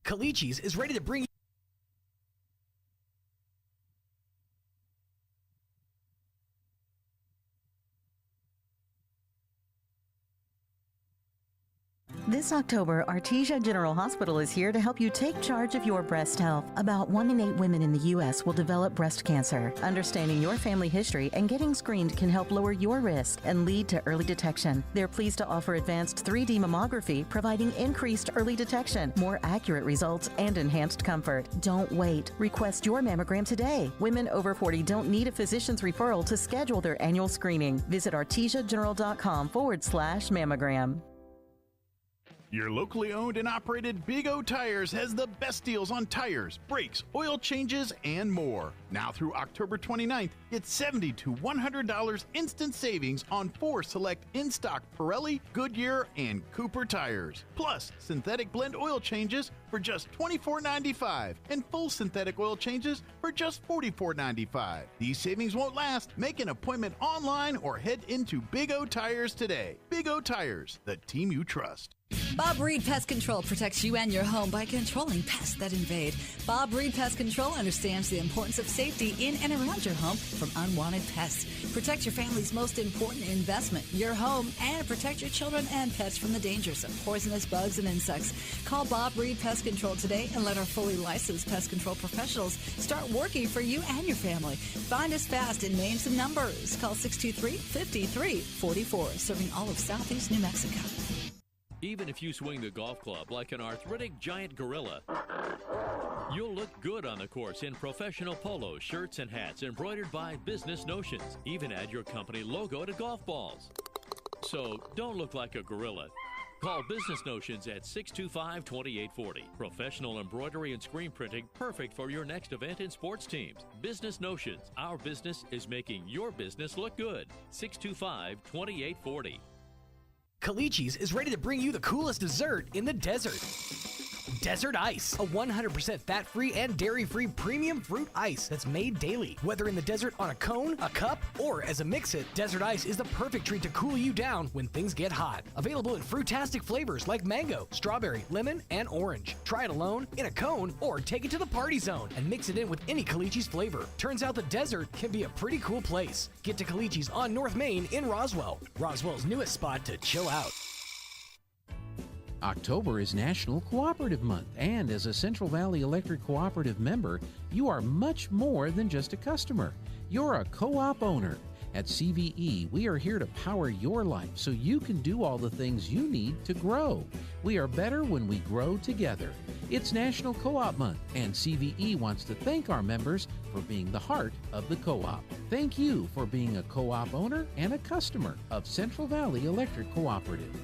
Calicci's is ready to bring This October, Artesia General Hospital is here to help you take charge of your breast health. About 1 in 8 women in the U.S. will develop breast cancer. Understanding your family history and getting screened can help lower your risk and lead to early detection. They're pleased to offer advanced 3D mammography, providing increased early detection, more accurate results, and enhanced comfort. Don't wait. Request your mammogram today. Women over 40 don't need a physician's referral to schedule their annual screening. Visit artesiageneral.com/mammogram. Your locally owned and operated Big O Tires has the best deals on tires, brakes, oil changes, and more. Now through October 29th, get $70 to $100 instant savings on 4 select in-stock Pirelli, Goodyear, and Cooper tires. Plus, synthetic blend oil changes for just $24.95 and full synthetic oil changes for just $44.95. These savings won't last. Make an appointment online or head into Big O Tires today. Big O Tires, the team you trust. Bob Reed Pest Control protects you and your home by controlling pests that invade. Bob Reed Pest Control understands the importance of safety in and around your home from unwanted pests. Protect your family's most important investment, your home, and protect your children and pets from the dangers of poisonous bugs and insects. Call Bob Reed Pest Control today and let our fully licensed pest control professionals start working for you and your family. Find us fast in names and numbers. Call 623-5344, serving all of southeast New Mexico. Even if you swing the golf club like an arthritic giant gorilla, you'll look good on the course in professional polos, shirts, and hats embroidered by Business Notions. Even add your company logo to golf balls. So don't look like a gorilla. Call Business Notions at 625-2840. Professional embroidery and screen printing perfect for your next event and sports teams. Business Notions. Our business is making your business look good. 625-2840. Calicci's is ready to bring you the coolest dessert in the desert. Desert Ice, a 100% fat-free and dairy-free premium fruit ice that's made daily. Whether in the desert on a cone, a cup, or as a mix-it, Desert Ice is the perfect treat to cool you down when things get hot. Available in fruitastic flavors like mango, strawberry, lemon, and orange. Try it alone, in a cone, or take it to the party zone and mix it in with any Calicci's flavor. Turns out the desert can be a pretty cool place. Get to Calicci's on North Main in Roswell. Roswell's newest spot to chill out. October is National Cooperative Month, and as a Central Valley Electric Cooperative member, you are much more than just a customer. You're a co-op owner. At CVE, we are here to power your life so you can do all the things you need to grow. We are better when we grow together. It's National Co-op Month, and CVE wants to thank our members for being the heart of the co-op. Thank you for being a co-op owner and a customer of Central Valley Electric Cooperative.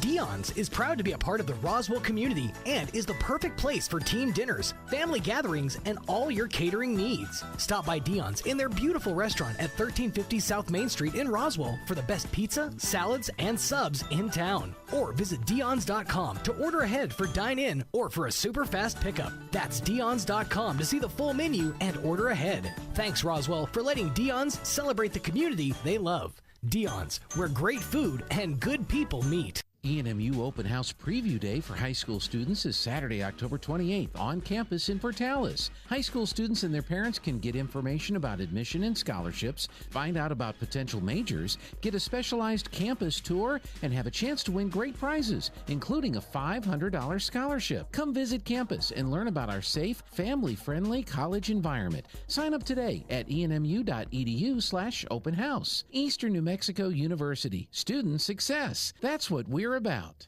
Dion's is proud to be a part of the Roswell community and is the perfect place for team dinners, family gatherings, and all your catering needs. Stop by Dion's in their beautiful restaurant at 1350 South Main Street in Roswell for the best pizza, salads, and subs in town. Or visit Dion's.com to order ahead for dine-in or for a super fast pickup. That's Dion's.com to see the full menu and order ahead. Thanks, Roswell, for letting Dion's celebrate the community they love. Dion's, where great food and good people meet. ENMU Open House Preview Day for high school students is Saturday, October 28th on campus in Portales. High school students and their parents can get information about admission and scholarships, find out about potential majors, get a specialized campus tour, and have a chance to win great prizes, including a $500 scholarship. Come visit campus and learn about our safe, family-friendly college environment. Sign up today at enmu.edu/open house. Eastern New Mexico University. Student success. That's what we're about.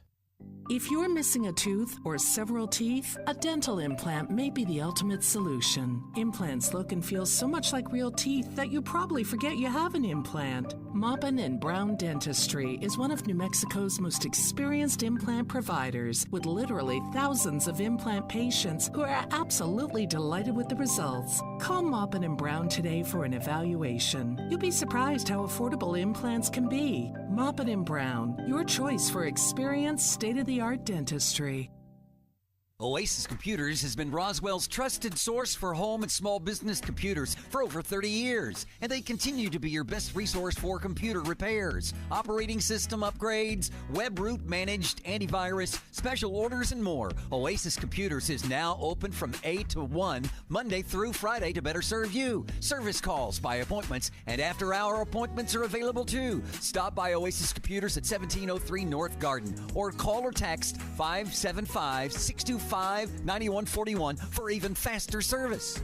If you're missing a tooth or several teeth, a dental implant may be the ultimate solution. Implants look and feel so much like real teeth that you probably forget you have an implant. Maupin and Brown Dentistry is one of New Mexico's most experienced implant providers, with literally thousands of implant patients who are absolutely delighted with the results. Call Maupin and Brown today for an evaluation. You'll be surprised how affordable implants can be. Maupin and Brown, your choice for experienced, state-of-the-art dentistry. Oasis Computers has been Roswell's trusted source for home and small business computers for over 30 years, and they continue to be your best resource for computer repairs, operating system upgrades, web root managed, antivirus, special orders, and more. Oasis Computers is now open from 8 to 1, Monday through Friday to better serve you. Service calls by appointments and after-hour appointments are available too. Stop by Oasis Computers at 1703 North Garden or call or text 575-625-9141 for even faster service.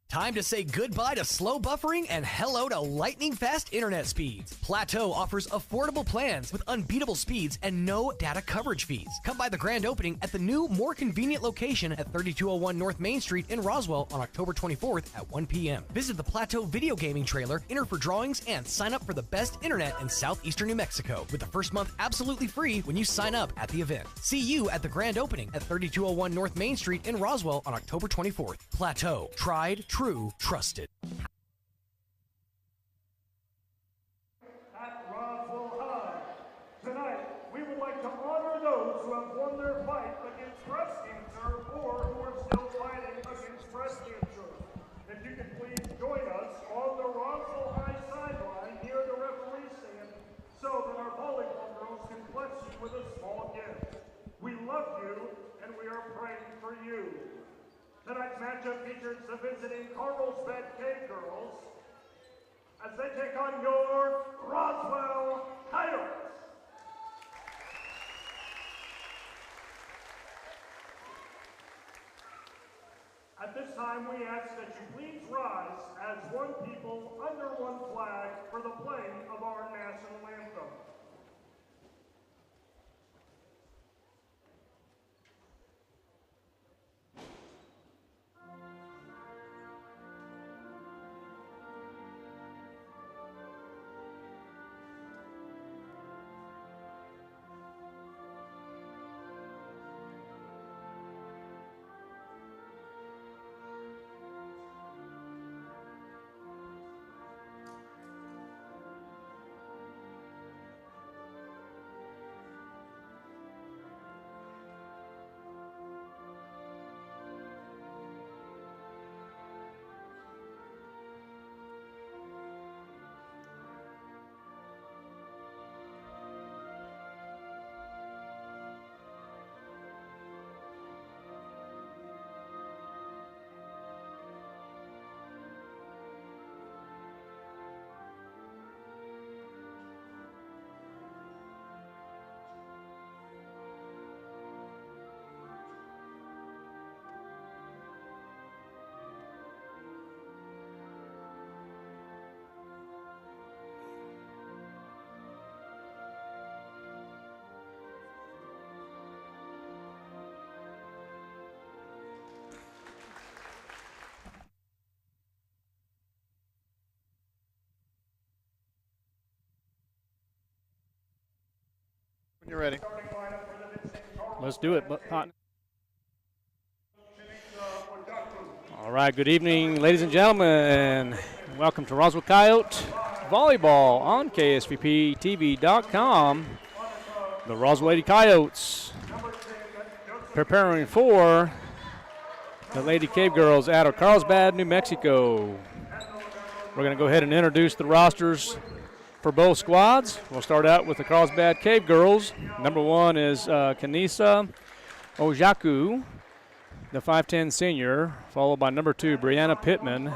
Time to say goodbye to slow buffering and hello to lightning-fast internet speeds. Plateau offers affordable plans with unbeatable speeds and no data coverage fees. Come by the grand opening at the new, more convenient location at 3201 North Main Street in Roswell on October 24th at 1 p.m. Visit the Plateau video gaming trailer, enter for drawings, and sign up for the best internet in southeastern New Mexico with the first month absolutely free when you sign up at the event. See you at the grand opening at 3201 North Main Street in Roswell on October 24th. Plateau. Tried, true, trusted. At Roswell High, tonight we would like to honor those who have won their fight against breast cancer or who are still fighting against breast cancer. If you could please join us on the Roswell High sideline near the referee stand so that our volleyball girls can bless you with a small gift. We love you and we are praying for you. Tonight's matchup features the visiting Carlsbad Cave Girls as they take on your Roswell Coyotes. At this time, we ask that you please rise as one people under one flag for the playing of our national anthem. You're ready. Let's do it. All right, good evening, ladies and gentlemen. Welcome to Roswell Coyote Volleyball on KSVPTV.com. The Roswell Lady Coyotes preparing for the Lady Cave Girls out of Carlsbad, New Mexico. We're going to go ahead and introduce the rosters for both squads. We'll start out with the Carlsbad Cave Girls. Number one is Kanisa Ojaku, the 5'10 senior, followed by number 2, Brianna Pittman,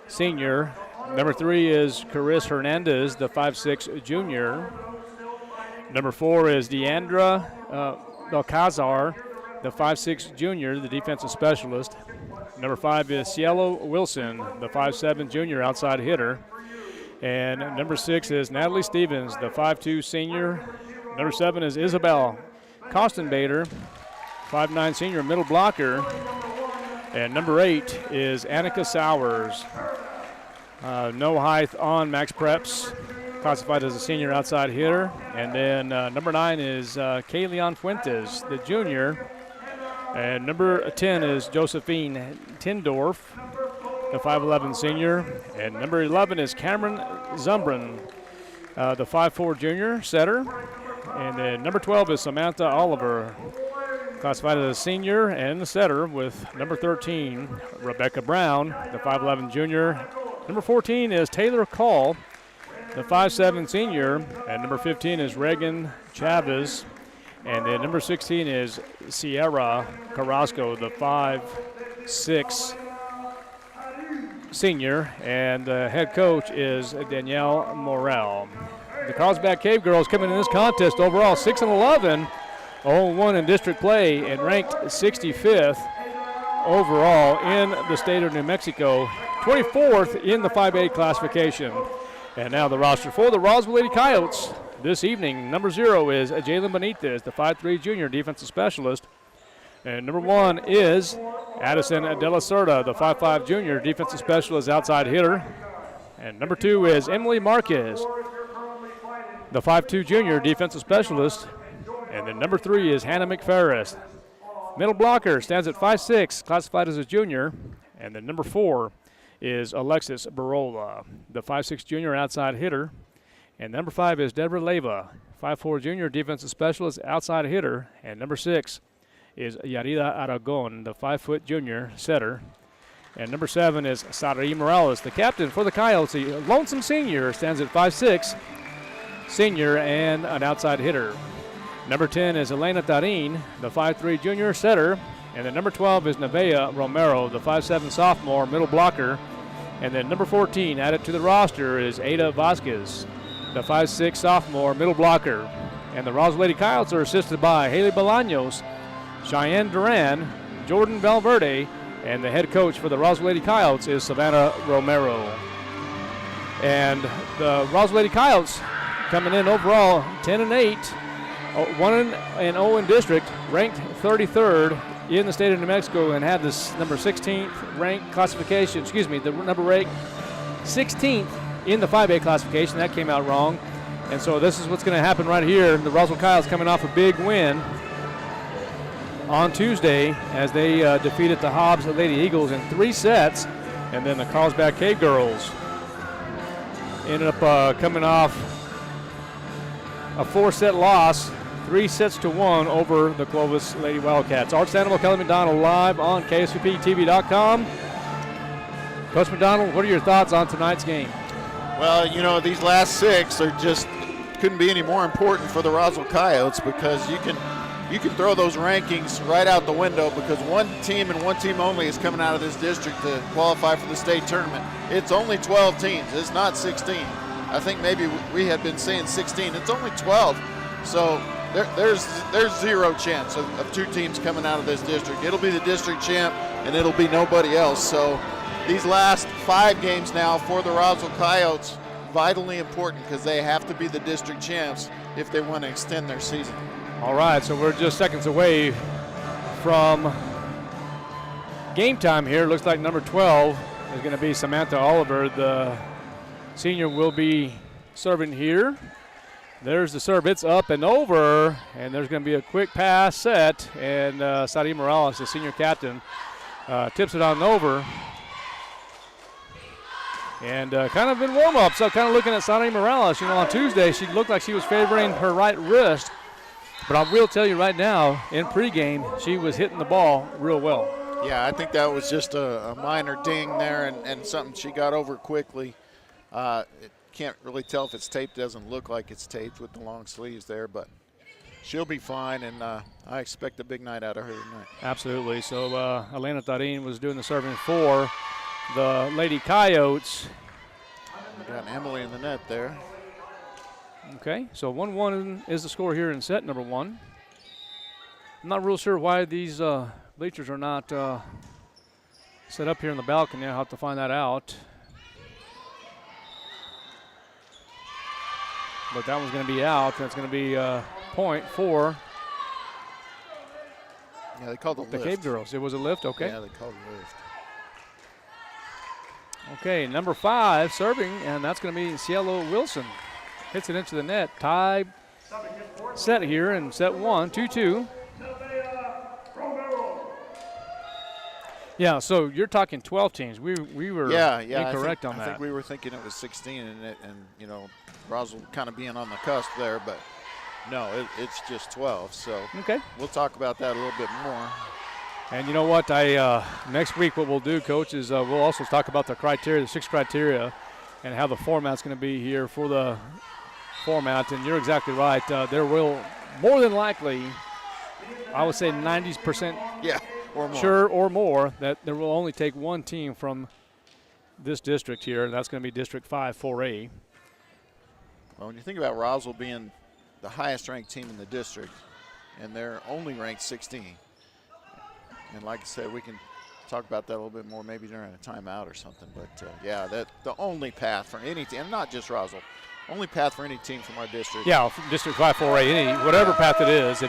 senior. Number 3 is Caris Hernandez, the 5'6 junior. Number 4 is Deandra Belcazar, the 5'6 junior, the defensive specialist. Number 5 is Cielo Wilson, the 5'7 junior outside hitter. And number 6 is Natalie Stevens, the 5'2 senior. Number 7 is Isabel Kostenbader, 5'9 senior middle blocker. And number 8 is Annika Sowers. No height on Max Preps, classified as a senior outside hitter. And then number 9 is Kayleon Fuentes, the junior. And number 10 is Josephine Tindorf, the 5'11 senior. And number 11 is Cameron Zumbrin, the 5'4 junior setter. And then number 12 is Samantha Oliver, classified as a senior, and the setter with number 13, Rebecca Brown, the 5'11 junior. Number 14 is Taylor Call, the 5'7 senior, and number 15 is Reagan Chavez, and then number 16 is Sierra Carrasco, the 5'6 senior, and the head coach is Danielle Morel. The Carlsbad Cave Girls coming in this contest overall 6-11, 0-1 in district play, and ranked 65th overall in the state of New Mexico, 24th in the 5A classification. And now the roster for the Roswell Lady Coyotes this evening. Number 0 is Jalen Benitez, the 5'3 junior defensive specialist. And number 1 is Addison De La Cerda, the 5'5 junior defensive specialist outside hitter. And number 2 is Emily Marquez, the 5'2 junior defensive specialist. And then number 3 is Hannah McFerris. Middle blocker stands at 5'6", classified as a junior. And then number 4 is Alexis Barola, the 5'6 junior outside hitter. And number 5 is Deborah Leyva, 5'4 junior defensive specialist outside hitter. And number 6 is Yarida Aragon, the 5' junior setter. And number 7 is Sarai Morales, the captain for the Coyotes, a lonesome senior, stands at 5'6 senior and an outside hitter. Number 10 is Elena Tarin, the 5'3 junior setter. And then number 12 is Nevea Romero, the 5'7 sophomore middle blocker. And then number 14 added to the roster is Ada Vasquez, the 5'6 sophomore middle blocker. And the Roswell Lady Coyotes are assisted by Haley Bolaños, Cheyenne Duran, Jordan Valverde, and the head coach for the Roswell Lady Coyotes is Savannah Romero. And the Roswell Lady Coyotes coming in overall 10-8, 1-0 in district, ranked 33rd in the state of New Mexico, and had this number 16th ranked classification, the number ranked 16th in the 5A classification. That came out wrong. And so this is what's going to happen right here. The Roswell Coyotes coming off a big win on Tuesday as they defeated the Hobbs Lady Eagles in 3 sets. And then the Carlsbad Cave Girls ended up coming off a 4-set loss, 3-1 over the Clovis Lady Wildcats. Art Sandoval, Kelly McDonald live on KSVPTV.com. Coach McDonald, what are your thoughts on tonight's game? Well, these last 6 are just couldn't be any more important for the Roswell Coyotes, because you can throw those rankings right out the window, because one team and one team only is coming out of this district to qualify for the state tournament. It's only 12 teams. It's not 16. I think maybe we had been saying 16. It's only 12. So there's zero chance of 2 teams coming out of this district. It'll be the district champ, and it'll be nobody else. So these last 5 games now for the Roswell Coyotes, vitally important, because they have to be the district champs if they want to extend their season. All right, so we're just seconds away from game time here. Looks like number 12 is going to be Samantha Oliver. The senior will be serving here. There's the serve. It's up and over, and there's going to be a quick pass set, and Sarai Morales, the senior captain, tips it on over. And kind of in warm-up, so kind of looking at Sarai Morales. On Tuesday she looked like she was favoring her right wrist, but I will tell you right now, in pregame, she was hitting the ball real well. Yeah, I think that was just a minor ding there, and something she got over quickly. Can't really tell if it's taped. Doesn't look like it's taped with the long sleeves there, but she'll be fine, and I expect a big night out of her tonight. Absolutely. So Elena Tarin was doing the serving for the Lady Coyotes. We got Emily in the net there. Okay, so 1-1 is the score here in set number 1. I'm not real sure why these bleachers are not set up here in the balcony. I'll have to find that out. But that one's going to be out. That's going to be point for they called the Cave Girls. It was a lift, okay. Yeah, they called a lift. Okay, number 5 serving, and that's going to be Cielo Wilson. Hits it into the net. Tie set here in set 1, 2-2. Yeah, so you're talking 12 teams. We were incorrect on that. I think we were thinking it was 16, and Roswell kind of being on the cusp there, but No, it's just 12. So Okay. we'll talk about that a little bit more. And you know what? Next week what we'll do, Coach, is we'll also talk about the criteria, the 6 criteria, and how the format's going to be here for the format. And you're exactly right. There will more than likely, I would say 90%. Yeah, or more. Sure, or more, that there will only take one team from this district here, and that's going to be District 5 4A. Well, when you think about Roswell being the highest ranked team in the district, and they're only ranked 16. And like I said, we can talk about that a little bit more maybe during a timeout or something. But, yeah, that the only path for any team, and not just Roswell, only path for any team from our district. Yeah, District 5 4A, whatever path it is,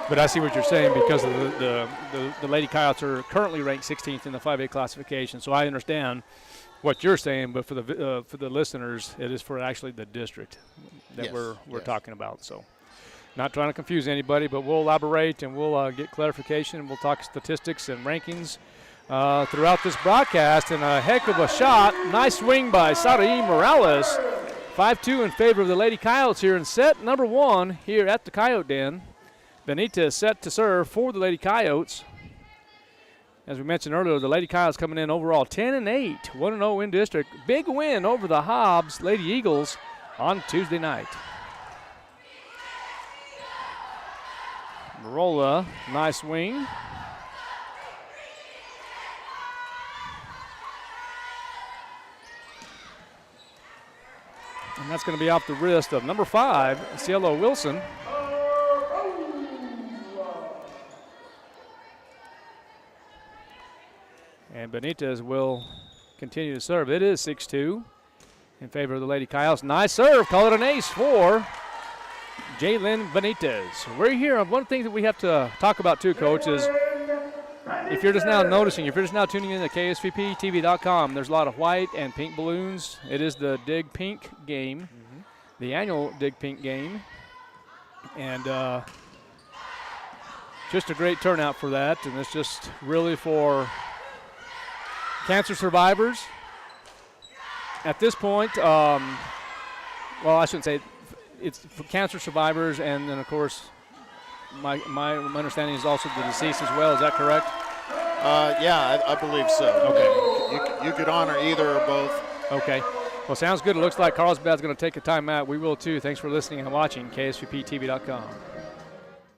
but I see what you're saying because of the Lady Coyotes are currently ranked 16th in the 5A classification. So I understand what you're saying, but for the listeners, it is for actually the district that we're talking about. So not trying to confuse anybody, but we'll elaborate and we'll get clarification and we'll talk statistics and rankings throughout this broadcast. And a heck of a shot. Nice swing by Sarai Morales. 5-2 in favor of the Lady Coyotes here in set number 1 here at the Coyote Den. Benitez set to serve for the Lady Coyotes. As we mentioned earlier, the Lady Coyotes coming in overall 10-8, 1-0 in district. Big win over the Hobbs Lady Eagles on Tuesday night. Marola, nice swing. And that's going to be off the wrist of number 5, Cielo Wilson. And Benitez will continue to serve. It is 6-2 in favor of the Lady Coyotes. Nice serve. Call it an ace for Jalen Benitez. We're here. One thing that we have to talk about too, Coach, is if you're just now noticing, if you're just now tuning in to KSVPTV.com, there's a lot of white and pink balloons. It is the Dig Pink game, the annual Dig Pink game. And just a great turnout for that. And it's just really for cancer survivors. At this point, well, I shouldn't say it's for cancer survivors, and then of course, my understanding is also the deceased as well. Is that correct? Yeah, I believe so. Okay. You could honor either or both. Okay. Well, sounds good. It looks like Carlsbad's going to take a timeout. We will too. Thanks for listening and watching KSVPTV.com.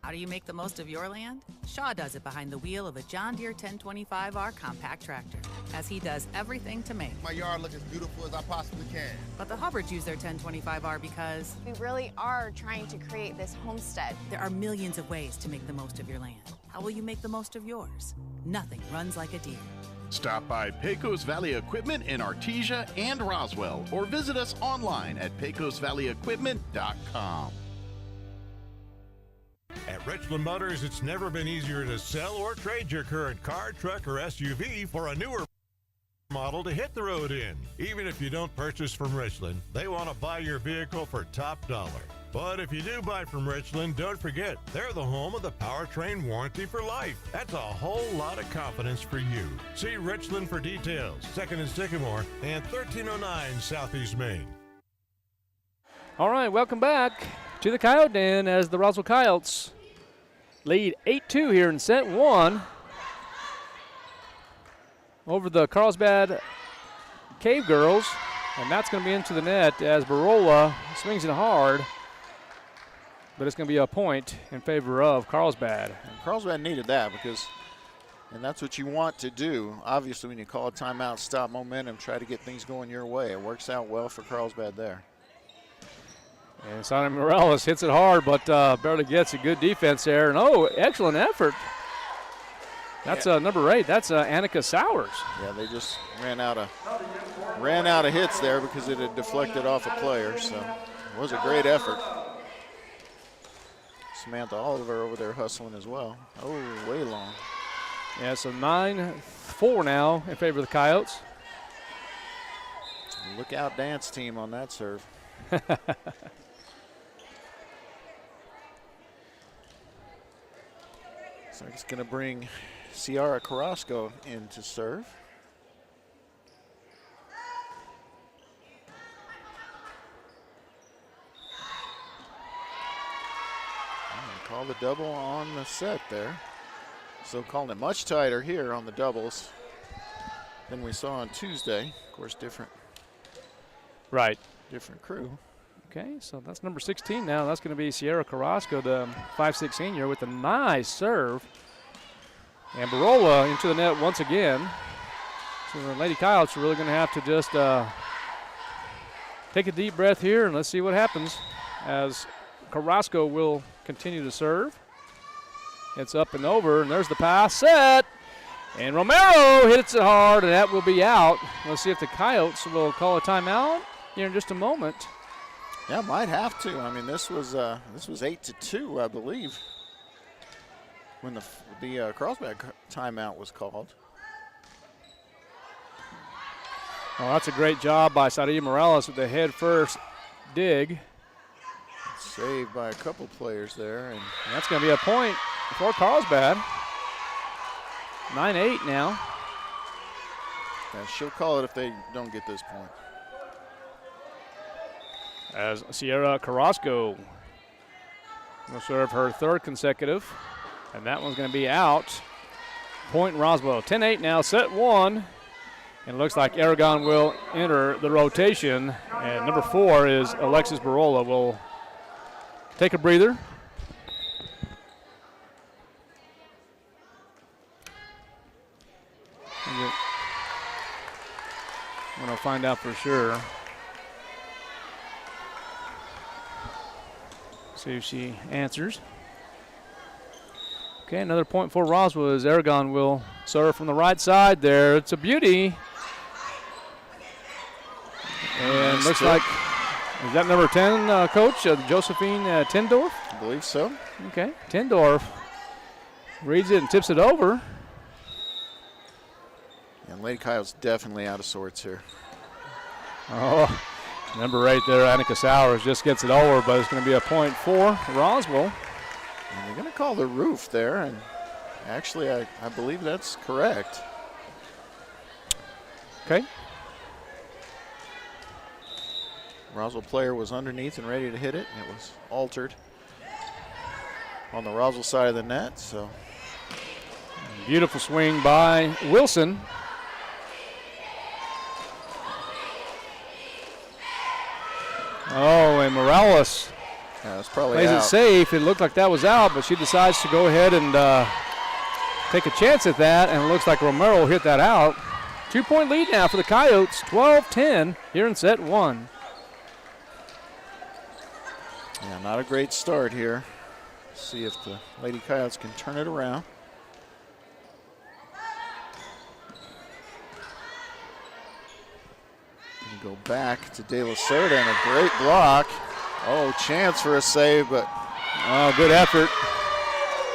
How do you make the most of your land? Shaw does it behind the wheel of a John Deere 1025R compact tractor, as he does everything to make my yard look as beautiful as I possibly can. But the Hubbards use their 1025R because we really are trying to create this homestead. There are millions of ways to make the most of your land. How will you make the most of yours? Nothing runs like a Deere. Stop by Pecos Valley Equipment in Artesia and Roswell, or visit us online at pecosvalleyequipment.com. At Richland Motors, it's never been easier to sell or trade your current car, truck, or SUV for a newer model to hit the road in. Even if you don't purchase from Richland, they want to buy your vehicle for top dollar. But if you do buy from Richland, don't forget, they're the home of the powertrain warranty for life. That's a whole lot of confidence for you. See Richland for details. 2nd and Sycamore and 1309 Southeast Main. All right, welcome back to the Coyote Den as the Roswell Coyotes lead 8-2 here in set 1 over the Carlsbad Cave Girls. And that's going to be into the net as Barola swings it hard. But it's going to be a point in favor of Carlsbad. And Carlsbad needed that and that's what you want to do. Obviously, when you call a timeout, stop momentum, try to get things going your way. It works out well for Carlsbad there. And Sonny Morales hits it hard, but barely gets a good defense there. And, excellent effort. That's number 8. That's Annika Sowers. Yeah, they just ran out of hits there because it had deflected off a player. So it was a great effort. Samantha Oliver over there hustling as well. Oh, way long. Yeah, so 9-4 now in favor of the Coyotes. Look out dance team on that serve. So it's going to bring Ciara Carrasco in to serve. Call the double on the set there. So calling it much tighter here on the doubles than we saw on Tuesday. Of course, different. Right. Different crew. Okay, so that's number 16 now. That's going to be Sierra Carrasco, the 5'6" senior, with a nice serve. And Barola into the net once again. So the Lady Coyotes are really going to have to just take a deep breath here, and let's see what happens as Carrasco will continue to serve. It's up and over, and there's the pass set. And Romero hits it hard, and that will be out. Let's see if the Coyotes will call a timeout here in just a moment. Yeah, might have to. I mean, this was 8-2, I believe, when the Carlsbad timeout was called. Oh, that's a great job by Sadia Morales with the head first dig. Saved by a couple players there, and that's going to be a point for Carlsbad. 9-8 now. And she'll call it if they don't get this point. As Sierra Carrasco will serve her third consecutive, and that one's going to be out. Point Roswell. 10-8 now, set one. And it looks like Aragon will enter the rotation. And number 4 is Alexis Barola will take a breather. I'm going to find out for sure. See if she answers. Okay, another point for Roswell as Aragon will serve from the right side there. It's a beauty. And looks like, is that number 10, Coach, Josephine Tindorf? I believe so. Okay, Tindorf reads it and tips it over. And Lady Coyote's definitely out of sorts here. Oh, number 8 there, Annika Sowers, just gets it over, but it's going to be a point for Roswell. And they're going to call the roof there, and actually I believe that's correct. Okay. Roswell player was underneath and ready to hit it, and it was altered on the Roswell side of the net. So beautiful swing by Wilson. Oh, and Morales plays it safe. It looked like that was out, but she decides to go ahead and take a chance at that, and it looks like Romero hit that out. 2-point lead now for the Coyotes, 12-10 here in set one. Yeah, not a great start here. See if the Lady Coyotes can turn it around. Go back to De La Cerda and a great block. Oh, chance for a save, but good effort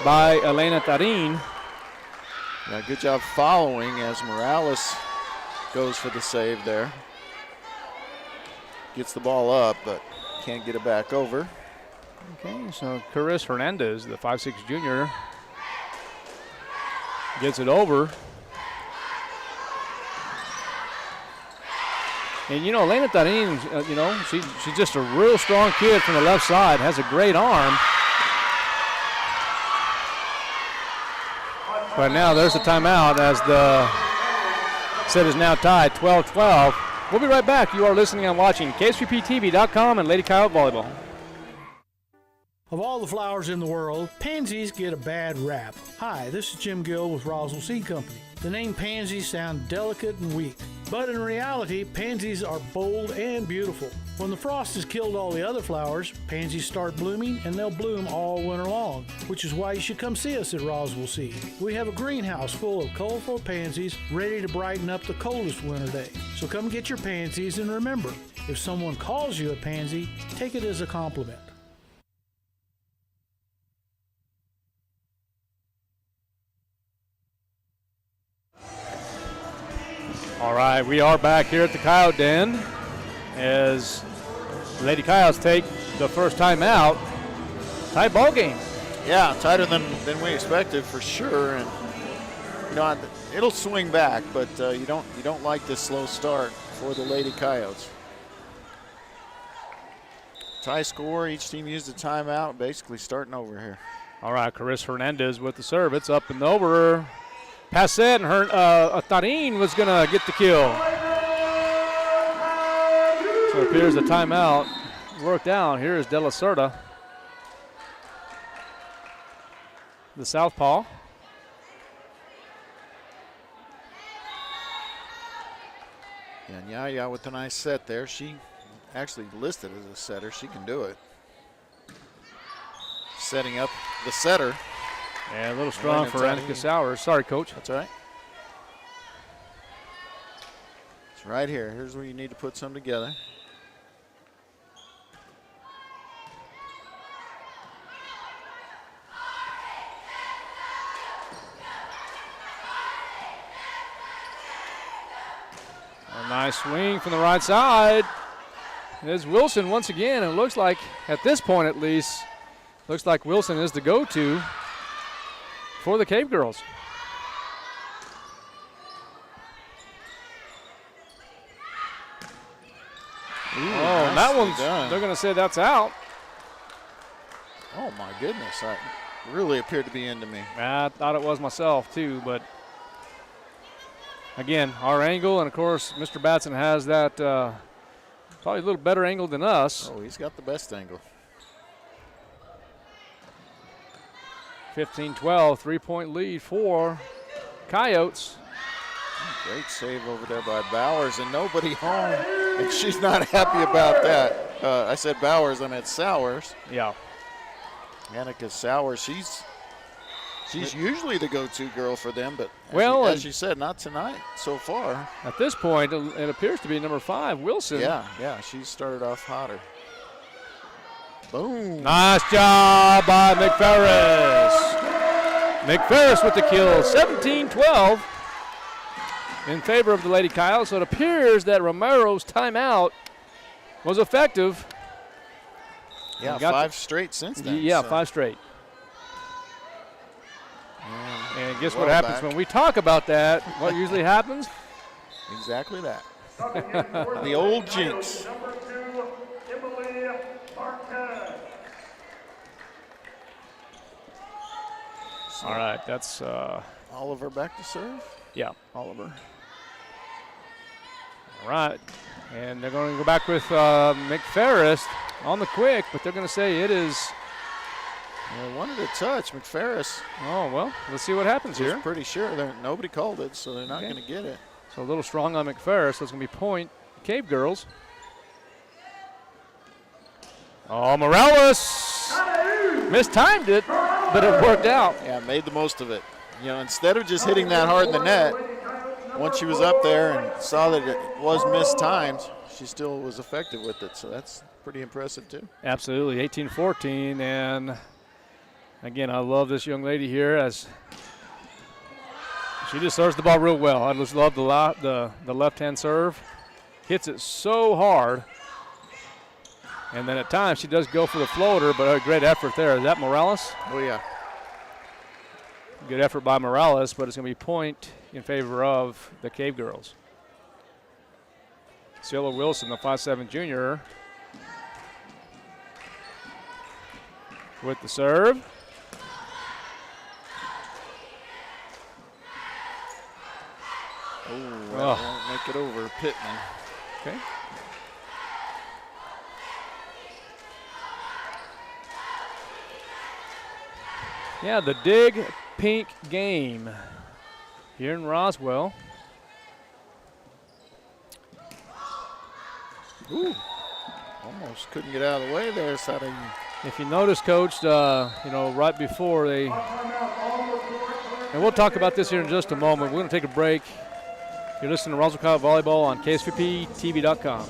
by Elena Tarin. Yeah, good job following as Morales goes for the save there. Gets the ball up, but can't get it back over. Okay, so Chris Hernandez, the 5'6" junior, gets it over. And, you know, Elena Tarin, she's just a real strong kid from the left side, has a great arm. But now there's a timeout as the set is now tied, 12-12. We'll be right back. You are listening and watching KSVPTV.com and Lady Coyote Volleyball. Of all the flowers in the world, pansies get a bad rap. Hi, this is Jim Gill with Roswell Seed Company. The name pansies sound delicate and weak, but in reality, pansies are bold and beautiful. When the frost has killed all the other flowers, pansies start blooming, and they'll bloom all winter long, which is why you should come see us at Roswell Seed. We have a greenhouse full of colorful pansies ready to brighten up the coldest winter day. So come get your pansies, and remember, if someone calls you a pansy, take it as a compliment. All right, we are back here at the Coyote Den as Lady Coyotes take the first time out. Tight ball game. Yeah, tighter than we expected for sure, and it'll swing back, but you don't like this slow start for the Lady Coyotes. Tie score. Each team used a timeout. Basically starting over here. All right, Carissa Hernandez with the serve. It's up and over. Pass set, and Tarin was going to get the kill. So it appears the timeout worked out. Here is De La Cerda, the southpaw. And Yaya with a nice set there. She actually listed as a setter. She can do it. Setting up the setter. Yeah, a little strong for Annika Sowers. Sorry, Coach. That's all right. It's right here. Here's where you need to put some together. A nice swing from the right side. There's Wilson once again. It looks like, at this point at least, looks like Wilson is the go-to for the Cave Girls. Ooh, that one's, they're going to say that's out. Oh, my goodness. That really appeared to be into me. I thought it was myself, too, but again, our angle, and of course, Mr. Batson has that probably a little better angle than us. Oh, he's got the best angle. 15-12, 3-point lead for Coyotes. Great save over there by Bowers, and nobody home. And she's not happy about that. I said Bowers, I meant Sowers. Yeah. Annika Sowers, she's usually the go-to girl for them, but as you said, not tonight so far. At this point, it appears to be number 5, Wilson. Yeah, she started off hotter. Boom. Nice job by McFerris. McFerris with the kill, 17-12 in favor of the Lady Coyotes. So it appears that Romero's timeout was effective. Yeah, 5 straight since then. Yeah, 5 straight. And guess what happens when we talk about that? What usually happens? Exactly that. The old jinx. All right, that's Oliver back to serve. Yeah, Oliver. All right, and they're going to go back with McFerris on the quick, but they're going to say it is. They wanted a touch, McFerris. Oh, well, let's see what happens here. Pretty sure nobody called it, so they're not going to get it. So a little strong on McFerris, so it's going to be point Cave Girls. Oh, Morales mistimed it, but it worked out. Yeah, made the most of it. You know, instead of just hitting that hard in the net, once she was up there and saw that it was mistimed, she still was effective with it. So that's pretty impressive, too. Absolutely, 18-14. And, again, I love this young lady here as she just serves the ball real well. I just love the left-hand serve. Hits it so hard. And then at times she does go for the floater, but a great effort there. Is that Morales? Oh, yeah. Good effort by Morales, but it's going to be point in favor of the Cave Girls. Cielo Wilson, the 5'7" junior, with the serve. Oh, that won't make it over Pittman. Okay. Yeah, the Dig Pink game here in Roswell. Ooh, almost couldn't get out of the way there, Sadie. If you notice, Coach, right before and we'll talk about this here in just a moment. We're going to take a break. You're listening to Roswell Volleyball on KSVPTV.com.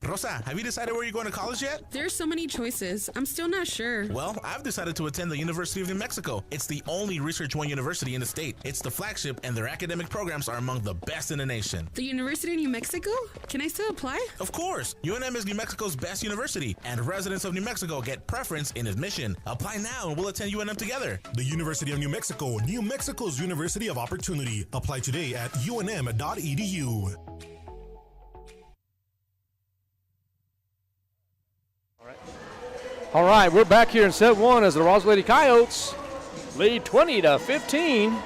Rosa, have you decided where you're going to college yet? There's so many choices. I'm still not sure. Well, I've decided to attend the University of New Mexico. It's the only Research One university in the state. It's the flagship, and their academic programs are among the best in the nation. The University of New Mexico? Can I still apply? Of course. UNM is New Mexico's best university, and residents of New Mexico get preference in admission. Apply now, and we'll attend UNM together. The University of New Mexico, New Mexico's University of Opportunity. Apply today at unm.edu. All right, we're back here in set one as the Roswell Lady Coyotes lead 20-15.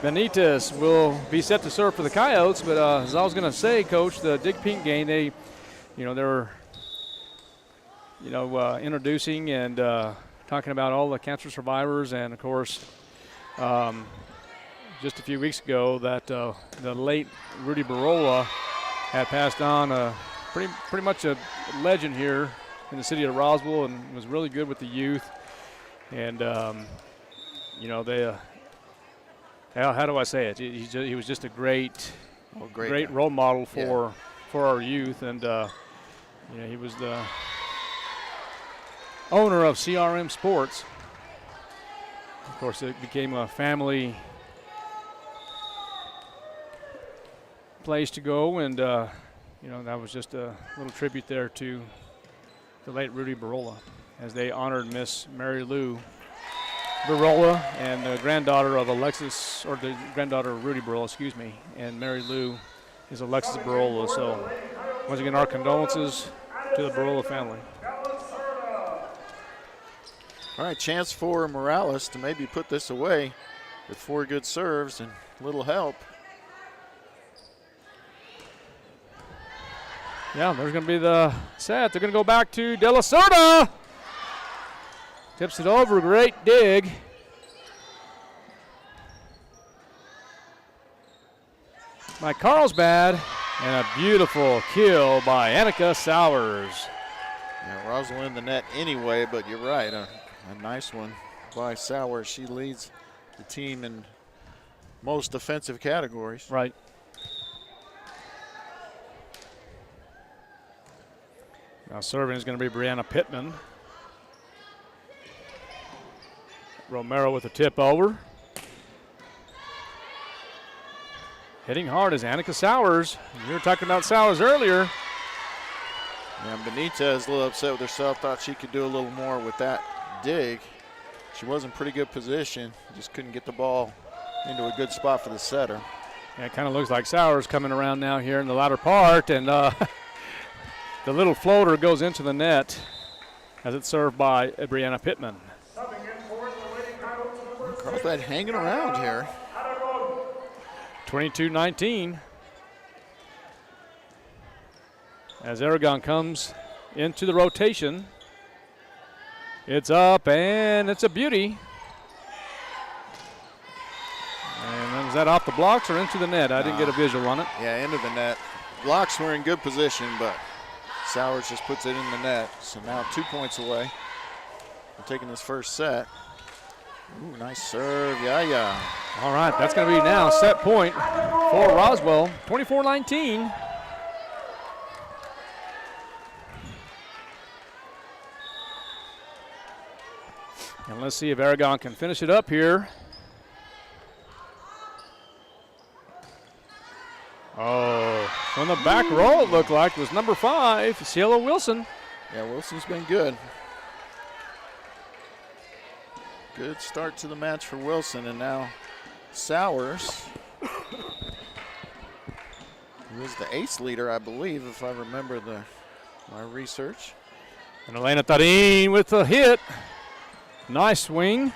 Benitez will be set to serve for the Coyotes, but as I was going to say, Coach, the Dig Pink game, they were, introducing and talking about all the cancer survivors, and of course, just a few weeks ago, that the late Rudy Barola had passed on, pretty much a legend here in the city of Roswell, and was really good with the youth, and they. How do I say it? He was just a great role model for our youth, and he was the owner of CRM Sports. Of course, it became a family place to go, and that was just a little tribute there to the late Rudy Barola, as they honored Miss Mary Lou Barola, and the granddaughter of Alexis, or the granddaughter of Rudy Barola, excuse me, and Mary Lou is Alexis Barola. So once again, our condolences to the Barola family. All right, chance for Morales to maybe put this away with 4 good serves and little help. Yeah, there's going to be the set. They're going to go back to De La Cerda. Tips it over, great dig. By Carlsbad, and a beautiful kill by Annika Sowers. Yeah, Roswell in the net anyway, but you're right, a nice one by Sowers. She leads the team in most offensive categories. Right. Now serving is going to be Brianna Pittman. Romero with a tip over. Hitting hard is Annika Sowers. We were talking about Sowers earlier. Yeah, Benitez a little upset with herself, thought she could do a little more with that dig. She was in pretty good position, just couldn't get the ball into a good spot for the setter. Yeah, it kind of looks like Sowers coming around now here in the latter part, and the little floater goes into the net as it's served by Brianna Pittman. Carlsbad hanging around here. 22-19. As Aragon comes into the rotation. It's up, and it's a beauty. And then is that off the blocks or into the net? I didn't get a visual on it. Yeah, into the net. Blocks were in good position, but Sowers just puts it in the net. So now 2 points away from taking this first set. Ooh, nice serve, yeah. All right, that's going to be now set point for Roswell, 24-19. And let's see if Aragon can finish it up here. Oh, on the back row it looked like was number 5, Cielo Wilson. Yeah, Wilson's been good. Good start to the match for Wilson, and now Sowers, who is the ace leader, I believe, if I remember my research. And Elena Tarin with the hit. Nice swing.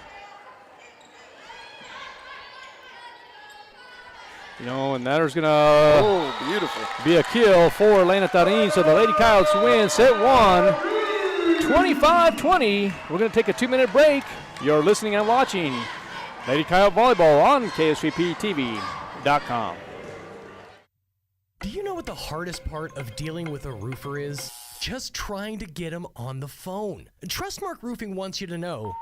And that is going to be a kill for Elena Tarin. So the Lady Coyotes win set 1, 25-20. We're going to take a 2-minute break. You're listening and watching Lady Coyote Volleyball on KSVPTV.com. Do you know what the hardest part of dealing with a roofer is? Just trying to get him on the phone. Trustmark Roofing wants you to know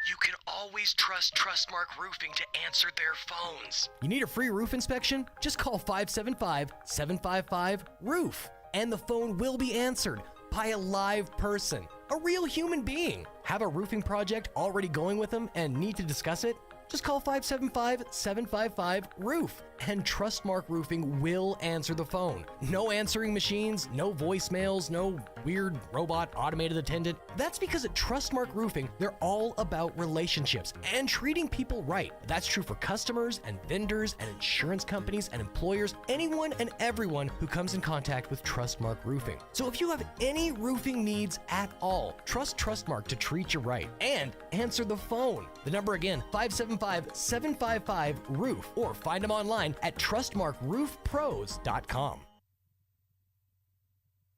you can always trust Trustmark Roofing to answer their phones. You need a free roof inspection? Just call 575-755-ROOF, and the phone will be answered by a live person, a real human being. Have a roofing project already going with them and need to discuss it? Just call 575-755-ROOF, and Trustmark Roofing will answer the phone. No answering machines, no voicemails, no weird robot automated attendant. That's because at Trustmark Roofing, they're all about relationships and treating people right. That's true for customers and vendors and insurance companies and employers, anyone and everyone who comes in contact with Trustmark Roofing. So if you have any roofing needs at all, trust Trustmark to treat you right and answer the phone. The number again, 575-755-ROOF, or find them online at trustmarkroofpros.com.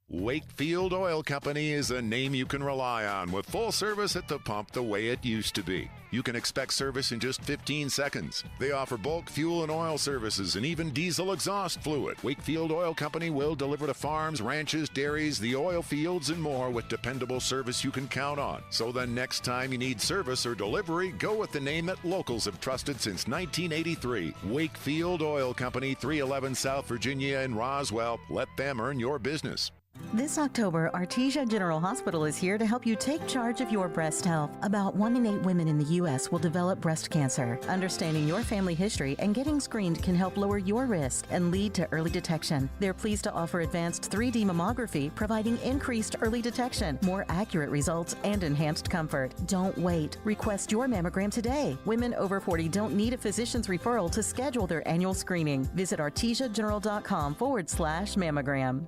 Wakefield Oil Company is a name you can rely on with full service at the pump the way it used to be. You can expect service in just 15 seconds. They offer bulk fuel and oil services and even diesel exhaust fluid. Wakefield Oil Company will deliver to farms, ranches, dairies, the oil fields, and more with dependable service you can count on. So the next time you need service or delivery, go with the name that locals have trusted since 1983. Wakefield Oil Company, 311 South Virginia in Roswell. Let them earn your business. This October, Artesia General Hospital is here to help you take charge of your breast health. About 1 in 8 women in the U.S. will develop breast cancer. Understanding your family history and getting screened can help lower your risk and lead to early detection. They're pleased to offer advanced 3D mammography, providing increased early detection, more accurate results, and enhanced comfort. Don't wait. Request your mammogram today. Women over 40 don't need a physician's referral to schedule their annual screening. Visit artesiageneral.com/mammogram.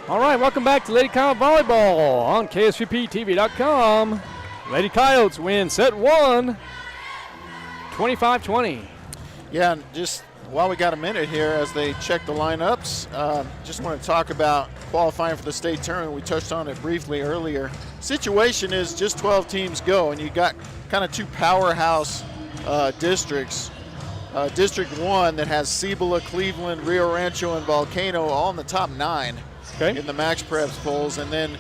All right, welcome back to Lady Coyote Volleyball on KSVPTV.com. Lady Coyotes win set 1, 25-20. Yeah, and just while we got a minute here as they check the lineups, just want to talk about qualifying for the state tournament. We touched on it briefly earlier. Situation is just 12 teams go, and you got kind of two powerhouse districts. District 1 that has Cibola, Cleveland, Rio Rancho, and Volcano all in the top 9. Okay. In the Max Preps polls, and then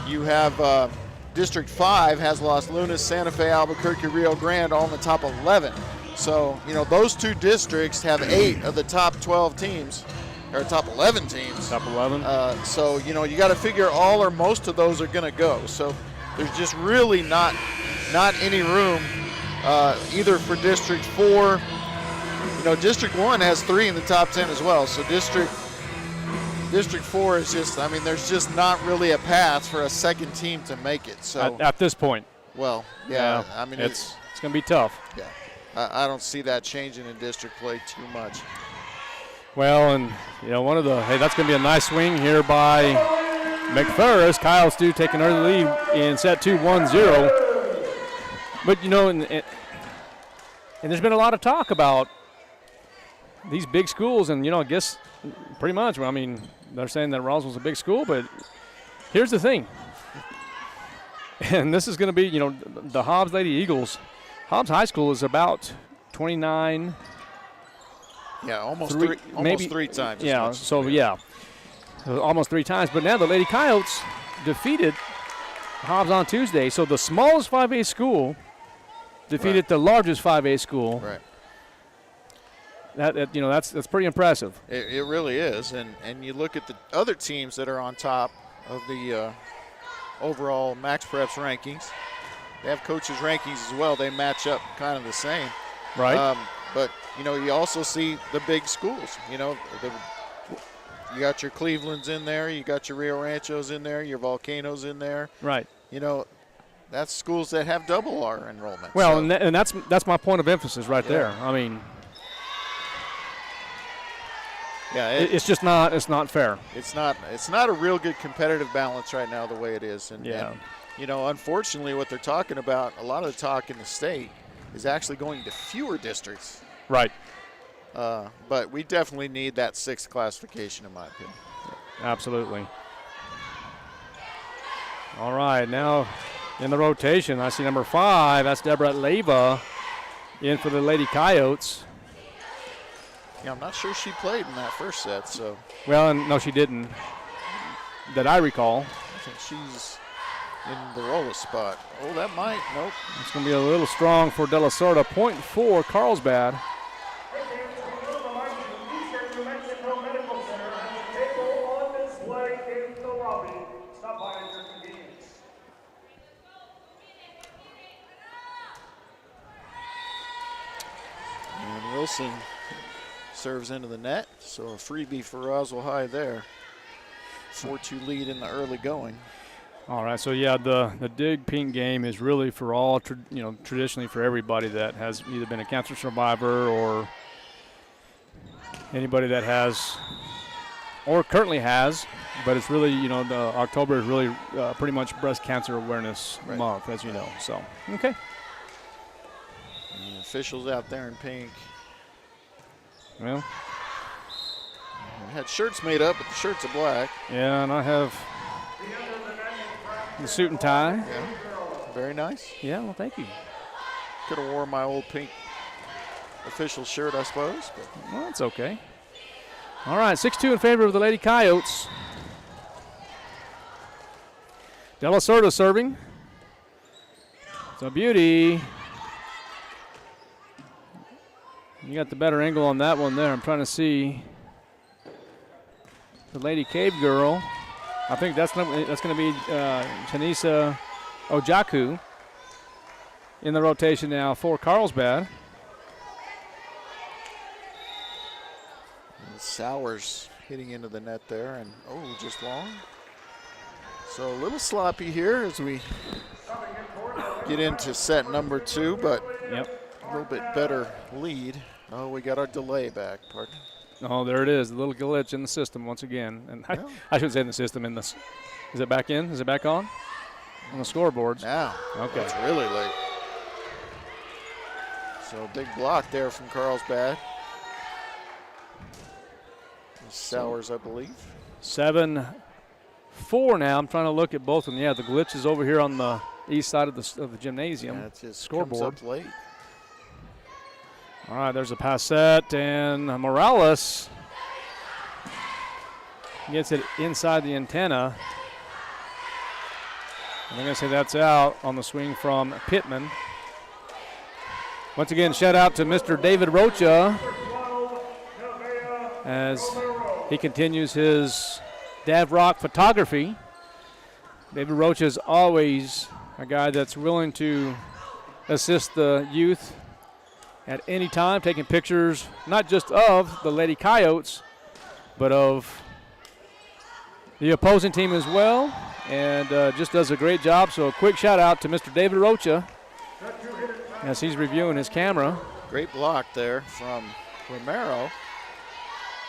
you have District 5 has Los Lunas, Santa Fe, Albuquerque, Rio Grande all in the top 11. So, you know, those two districts have 8 of the top 12 teams, or top 11 teams. Top 11. So, you know, you got to figure all or most of those are going to go. So there's just really not any room either for District 4. You know, District 1 has 3 in the top 10 as well. So District 4 is just, I mean, there's just not really a path for a second team to make it. So at this point. Well, yeah. I mean, it's going to be tough. Yeah. I don't see that changing in district play too much. Well, and, you know, that's going to be a nice swing here by McPherson. Kyle Stu taking early lead in set 2, 1-0. But, you know, and there's been a lot of talk about these big schools, and, you know, I guess pretty much, I mean, they're saying that Roswell's a big school, but here's the thing. And this is going to be, you know, the Hobbs Lady Eagles. Hobbs High School is about 29. Yeah, almost three times. Yeah, so yeah, almost 3 times. But now the Lady Coyotes defeated Hobbs on Tuesday. So the smallest 5A school defeated the largest 5A school. Right. That you know, that's pretty impressive. It really is, and you look at the other teams that are on top of the overall Max Preps rankings. They have coaches' rankings as well. They match up kind of the same. Right. But you know, you also see the big schools. You know, you got your Clevelands in there, you got your Rio Ranchos in there, your Volcanoes in there. Right. You know, that's schools that have double R enrollment. Well, so. and that's my point of emphasis right there. I mean. Yeah, it's just not. It's not fair. It's not a real good competitive balance right now the way it is. And, yeah. And, you know, unfortunately, what they're talking about, a lot of the talk in the state, is actually going to fewer districts. Right. But we definitely need that 6th classification, in my opinion. Absolutely. All right, now in the rotation, I see number 5. That's Deborah Leyva in for the Lady Coyotes. Yeah, I'm not sure she played in that first set, so. Well, no, she didn't, that I recall. I think she's in the roller spot. Oh, that might, nope. It's going to be a little strong for De La Sorda. Point for Carlsbad. Wilson serves into the net, so a freebie for Roswell High there. 4-2 lead in the early going. All right, so yeah, the dig pink game is really for all, traditionally for everybody that has either been a cancer survivor or anybody that has or currently has, but it's really, the October is really pretty much breast cancer awareness month, as you know. So, okay. And the officials out there in pink. Well, I had shirts made up, but the shirts are black. Yeah, and I have the suit and tie. Yeah, very nice. Yeah, well, thank you. Could have worn my old pink official shirt, I suppose. But. Well, that's okay. All right, 6-2 in favor of the Lady Coyotes. De La Cerda serving. It's a beauty. You got the better angle on that one there. I'm trying to see the Lady Cave girl. I think that's going to be Tanisa Ojaku in the rotation now for Carlsbad. Sowers hitting into the net there, and just long. So a little sloppy here as we get into set number 2, but a little bit better lead. Oh, we got our delay back, pardon. Oh, there it is, a little glitch in the system once again. And I shouldn't say in the system, is it back in? Is it back on the scoreboards? Now, okay. It's really late. So a big block there from Carlsbad. Sowers, I believe. 7-4 now. I'm trying to look at both of them. Yeah, the glitch is over here on the east side of the gymnasium. Yeah, it just scoreboard. comes up late. All right, there's a pass set, and Morales gets it inside the antenna. I'm going to say that's out on the swing from Pittman. Once again, shout out to Mr. David Rocha as he continues his Davrock photography. David Rocha is always a guy that's willing to assist the youth at any time, taking pictures not just of the Lady Coyotes, but of the opposing team as well, and just does a great job. So a quick shout out to Mr. David Rocha as he's reviewing his camera. Great block there from Romero,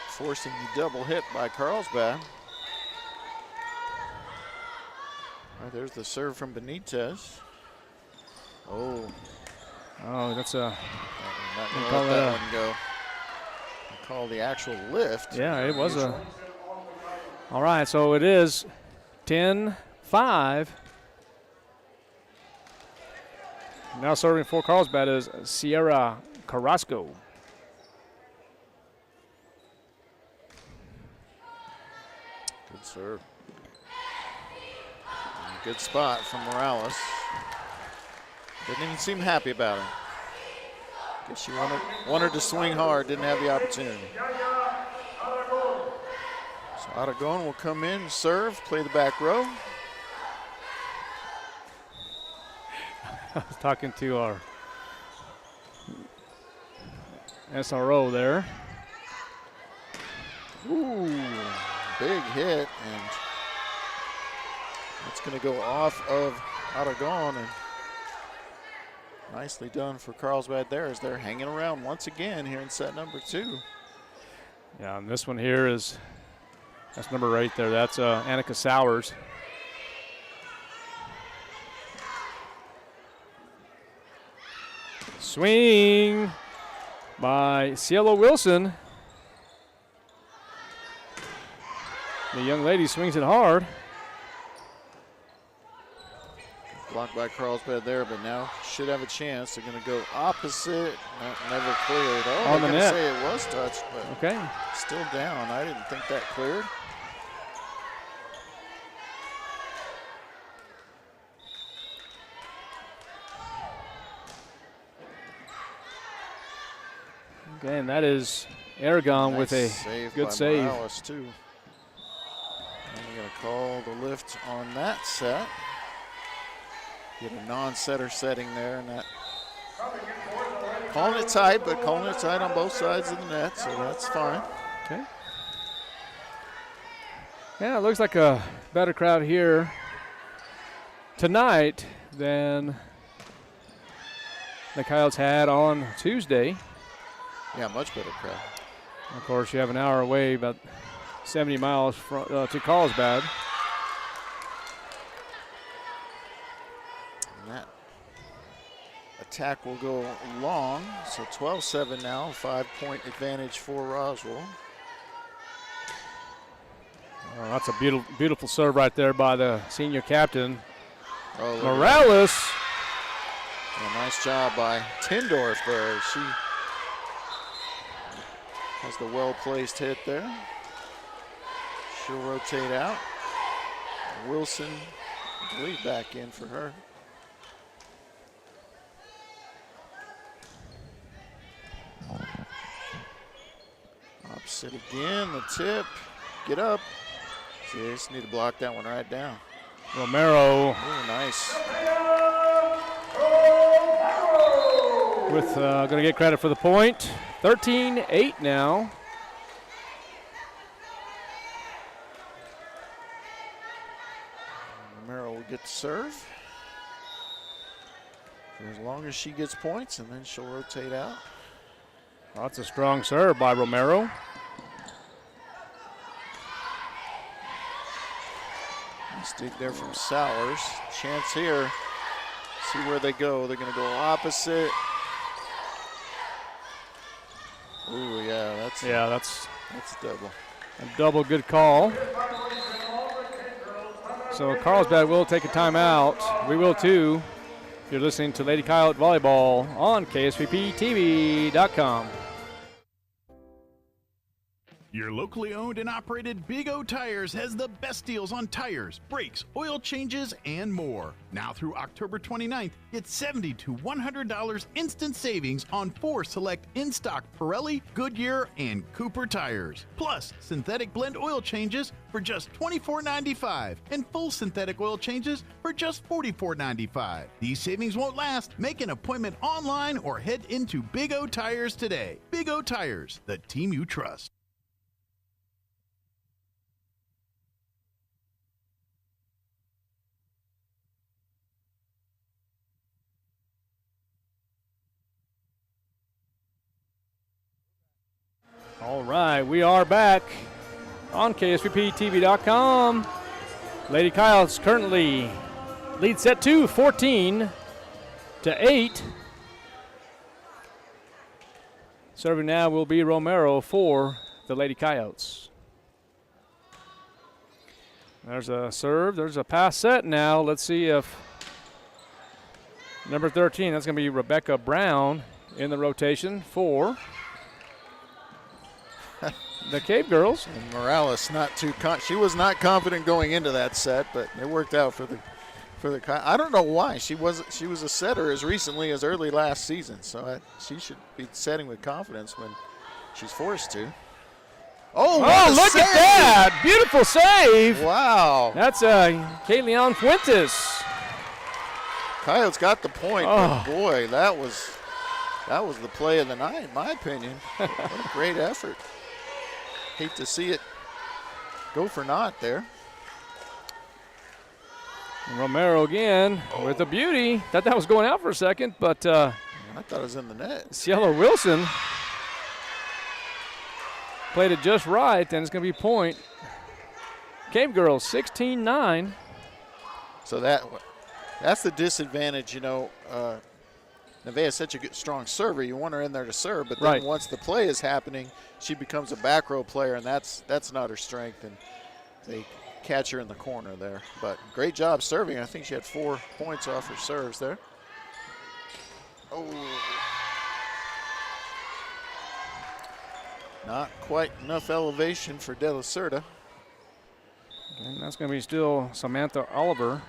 forcing the double hit by Carlsbad. All right, there's the serve from Benitez. Oh, that's a. Not going to let that one go. Call the actual lift. Yeah, it was a. All right, so it is 10-5. Now serving for Carlsbad is Sierra Carrasco. Good serve. Good spot from Morales. Didn't even seem happy about it. Guess she wanted to swing hard, didn't have the opportunity. So Aragon will come in, serve, play the back row. I was talking to our SRO there. Ooh, big hit, and it's going to go off of Aragon, and nicely done for Carlsbad there as they're hanging around once again here in set number 2. Yeah, and this one here that's number 8 there. That's Annika Sowers. Swing by Cielo Wilson. The young lady swings it hard. Blocked by Carlsbad there, but now should have a chance. They're going to go opposite. Never cleared. Oh, on the net. Say it was touched, but okay, still down. I didn't think that cleared. Okay, and that is Aragon with a good save. Morales too. And we're going to call the lift on that set. Get a non-setter setting there, and that Calling it tight, but calling it tight on both sides of the net, so that's fine. Okay. Yeah, it looks like a better crowd here tonight than the Coyotes had on Tuesday. Yeah, much better crowd. Of course, you have an hour away, about 70 miles to Carlsbad. And that attack will go long, so 12-7 now, 5-point advantage for Roswell. Oh, that's a beautiful, beautiful serve right there by the senior captain, Oh, Morales. A nice job by Tindorf there. She has the well-placed hit there. She'll rotate out. Wilson, I believe, back in for her. Opposite again, the tip. Get up. See, they just need to block that one right down. Romero. Ooh, nice. With going to get credit for the point. 13-8 now. Romero will get the serve. For as long as she gets points, and then she'll rotate out. Oh, that's a strong serve by Romero. Nice dig there from Sowers. Chance here. See where they go. They're going to go opposite. Ooh, yeah, that's double. A double good call. So Carlsbad will take a timeout. We will too. You're listening to Lady Coyote Volleyball on KSVPTV.com. Your locally owned and operated Big O Tires has the best deals on tires, brakes, oil changes, and more. Now through October 29th, get $70 to $100 instant savings on 4 select in-stock Pirelli, Goodyear, and Cooper tires. Plus, synthetic blend oil changes for just $24.95 and full synthetic oil changes for just $44.95. These savings won't last. Make an appointment online or head into Big O Tires today. Big O Tires, the team you trust. All right, we are back on KSVPTV.com. Lady Coyotes currently lead set 2, 14-8. Serving now will be Romero for the Lady Coyotes. There's a serve. There's a pass set now. Let's see if number 13, that's going to be Rebecca Brown in the rotation for the Cave Girls. And Morales she was not confident going into that set, but it worked out for the I don't know why. She was a setter as recently as early last season, so she should be setting with confidence when she's forced to. Oh, look at that. Beautiful save. Wow. That's Kayleon Fuentes. Coyotes got the point, but boy, that was the play of the night, in my opinion. What a great effort. Hate to see it go for naught there. Romero again with a beauty. Thought that was going out for a second, but I thought it was in the net. Cielo Wilson played it just right, and it's going to be point. Cave Girls 16-9. So that's the disadvantage, Nevaeh is such a good, strong server. You want her in there to serve, but then once the play is happening, she becomes a back row player, and that's not her strength. And they catch her in the corner there. But great job serving. I think she had 4 points off her serves there. Oh. Not quite enough elevation for De La Cerda. And that's going to be still Samantha Oliver.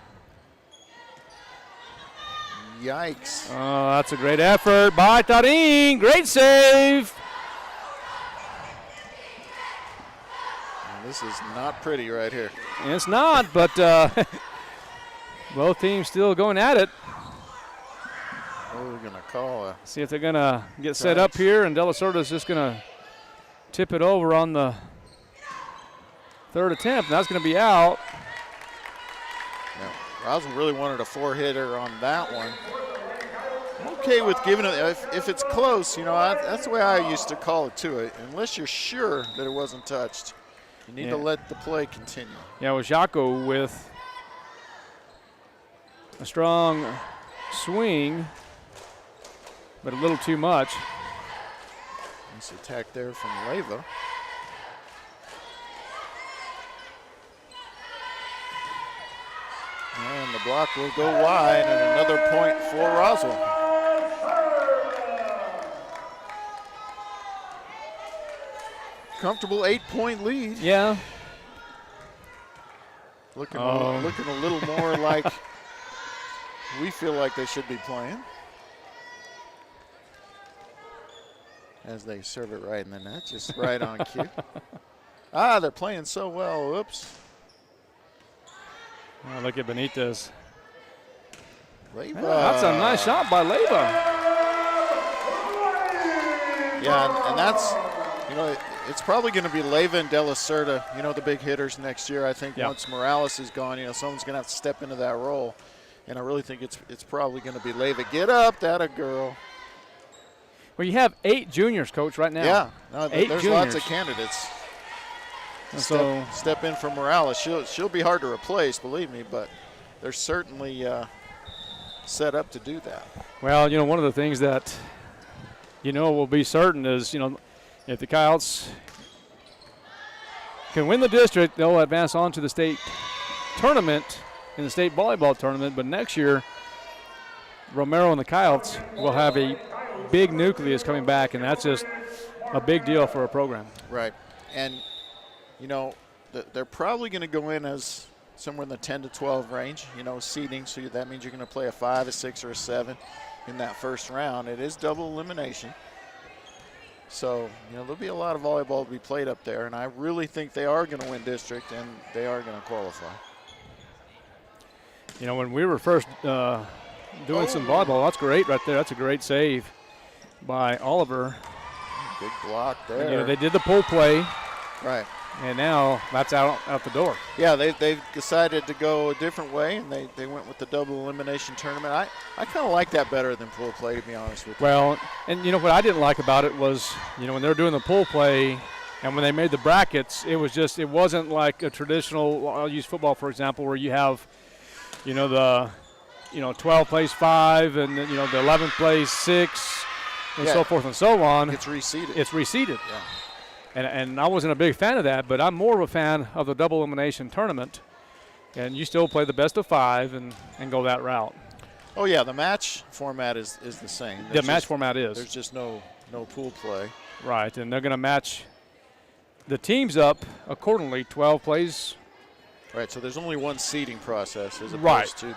Yikes. Oh, that's a great effort by Tarin. Great save. This is not pretty right here. It's not, but both teams still going at it. We're going to call see if they're going to get set up here, and De La Cerda's just going to tip it over on the third attempt. That's going to be out. Yeah, Roswell really wanted a 4-hitter on that one. I'm okay with giving it, if it's close, that's the way I used to call it too. Unless you're sure that it wasn't touched, you need to let the play continue. Yeah, with Jaco with a strong swing, but a little too much. Nice attack there from Leyva. And the block will go wide, and another point for Roswell. Comfortable 8-point lead. Yeah. Looking a little more like we feel like they should be playing. As they serve it right in the net, just right on cue. They're playing so well. Whoops. Oh, look at Benitez. Leyva. Yeah, that's a nice shot by Leyva. Yeah, and that's, it's probably going to be Leyva and De La Cerda, the big hitters next year. I think once Morales is gone, someone's going to have to step into that role. And I really think it's probably going to be Leyva. Get up, that a girl. Well, you have 8 juniors, Coach, right now. Yeah, 8 there's juniors. lots of candidates. So step in for Morales. She'll be hard to replace, believe me, but they're certainly set up to do that. Well, one of the things that will be certain is if the Coyotes can win the district, they'll advance on to the state tournament in the state volleyball tournament. But next year, Romero and the Coyotes will have a big nucleus coming back, and that's just a big deal for a program. Right, and they're probably going to go in as somewhere in the 10 to 12 range, seeding. So that means you're going to play a 5, a 6, or a 7 in that first round. It is double elimination. So, there'll be a lot of volleyball to be played up there, and I really think they are going to win district, and they are going to qualify. When we were first doing some volleyball, that's great right there. That's a great save by Oliver. Big block there. And, they did the pull play. Right. And now that's out the door. Yeah, they've decided to go a different way, and they went with the double elimination tournament. I kind of like that better than pull play, to be honest with you. Well, and what I didn't like about it was, when they were doing the pull play and when they made the brackets, it wasn't like a traditional, I'll use football, for example, where you have, the 12 plays 5 and, the 11 plays 6 and so forth and so on. It's reseeded. Yeah. And I wasn't a big fan of that, but I'm more of a fan of the double elimination tournament. And you still play the best of 5 and go that route. Oh, yeah, the match format is the same. The match format is. There's just no pool play. Right, and they're going to match the teams up accordingly, 12 plays. Right, so there's only one seeding process as opposed to the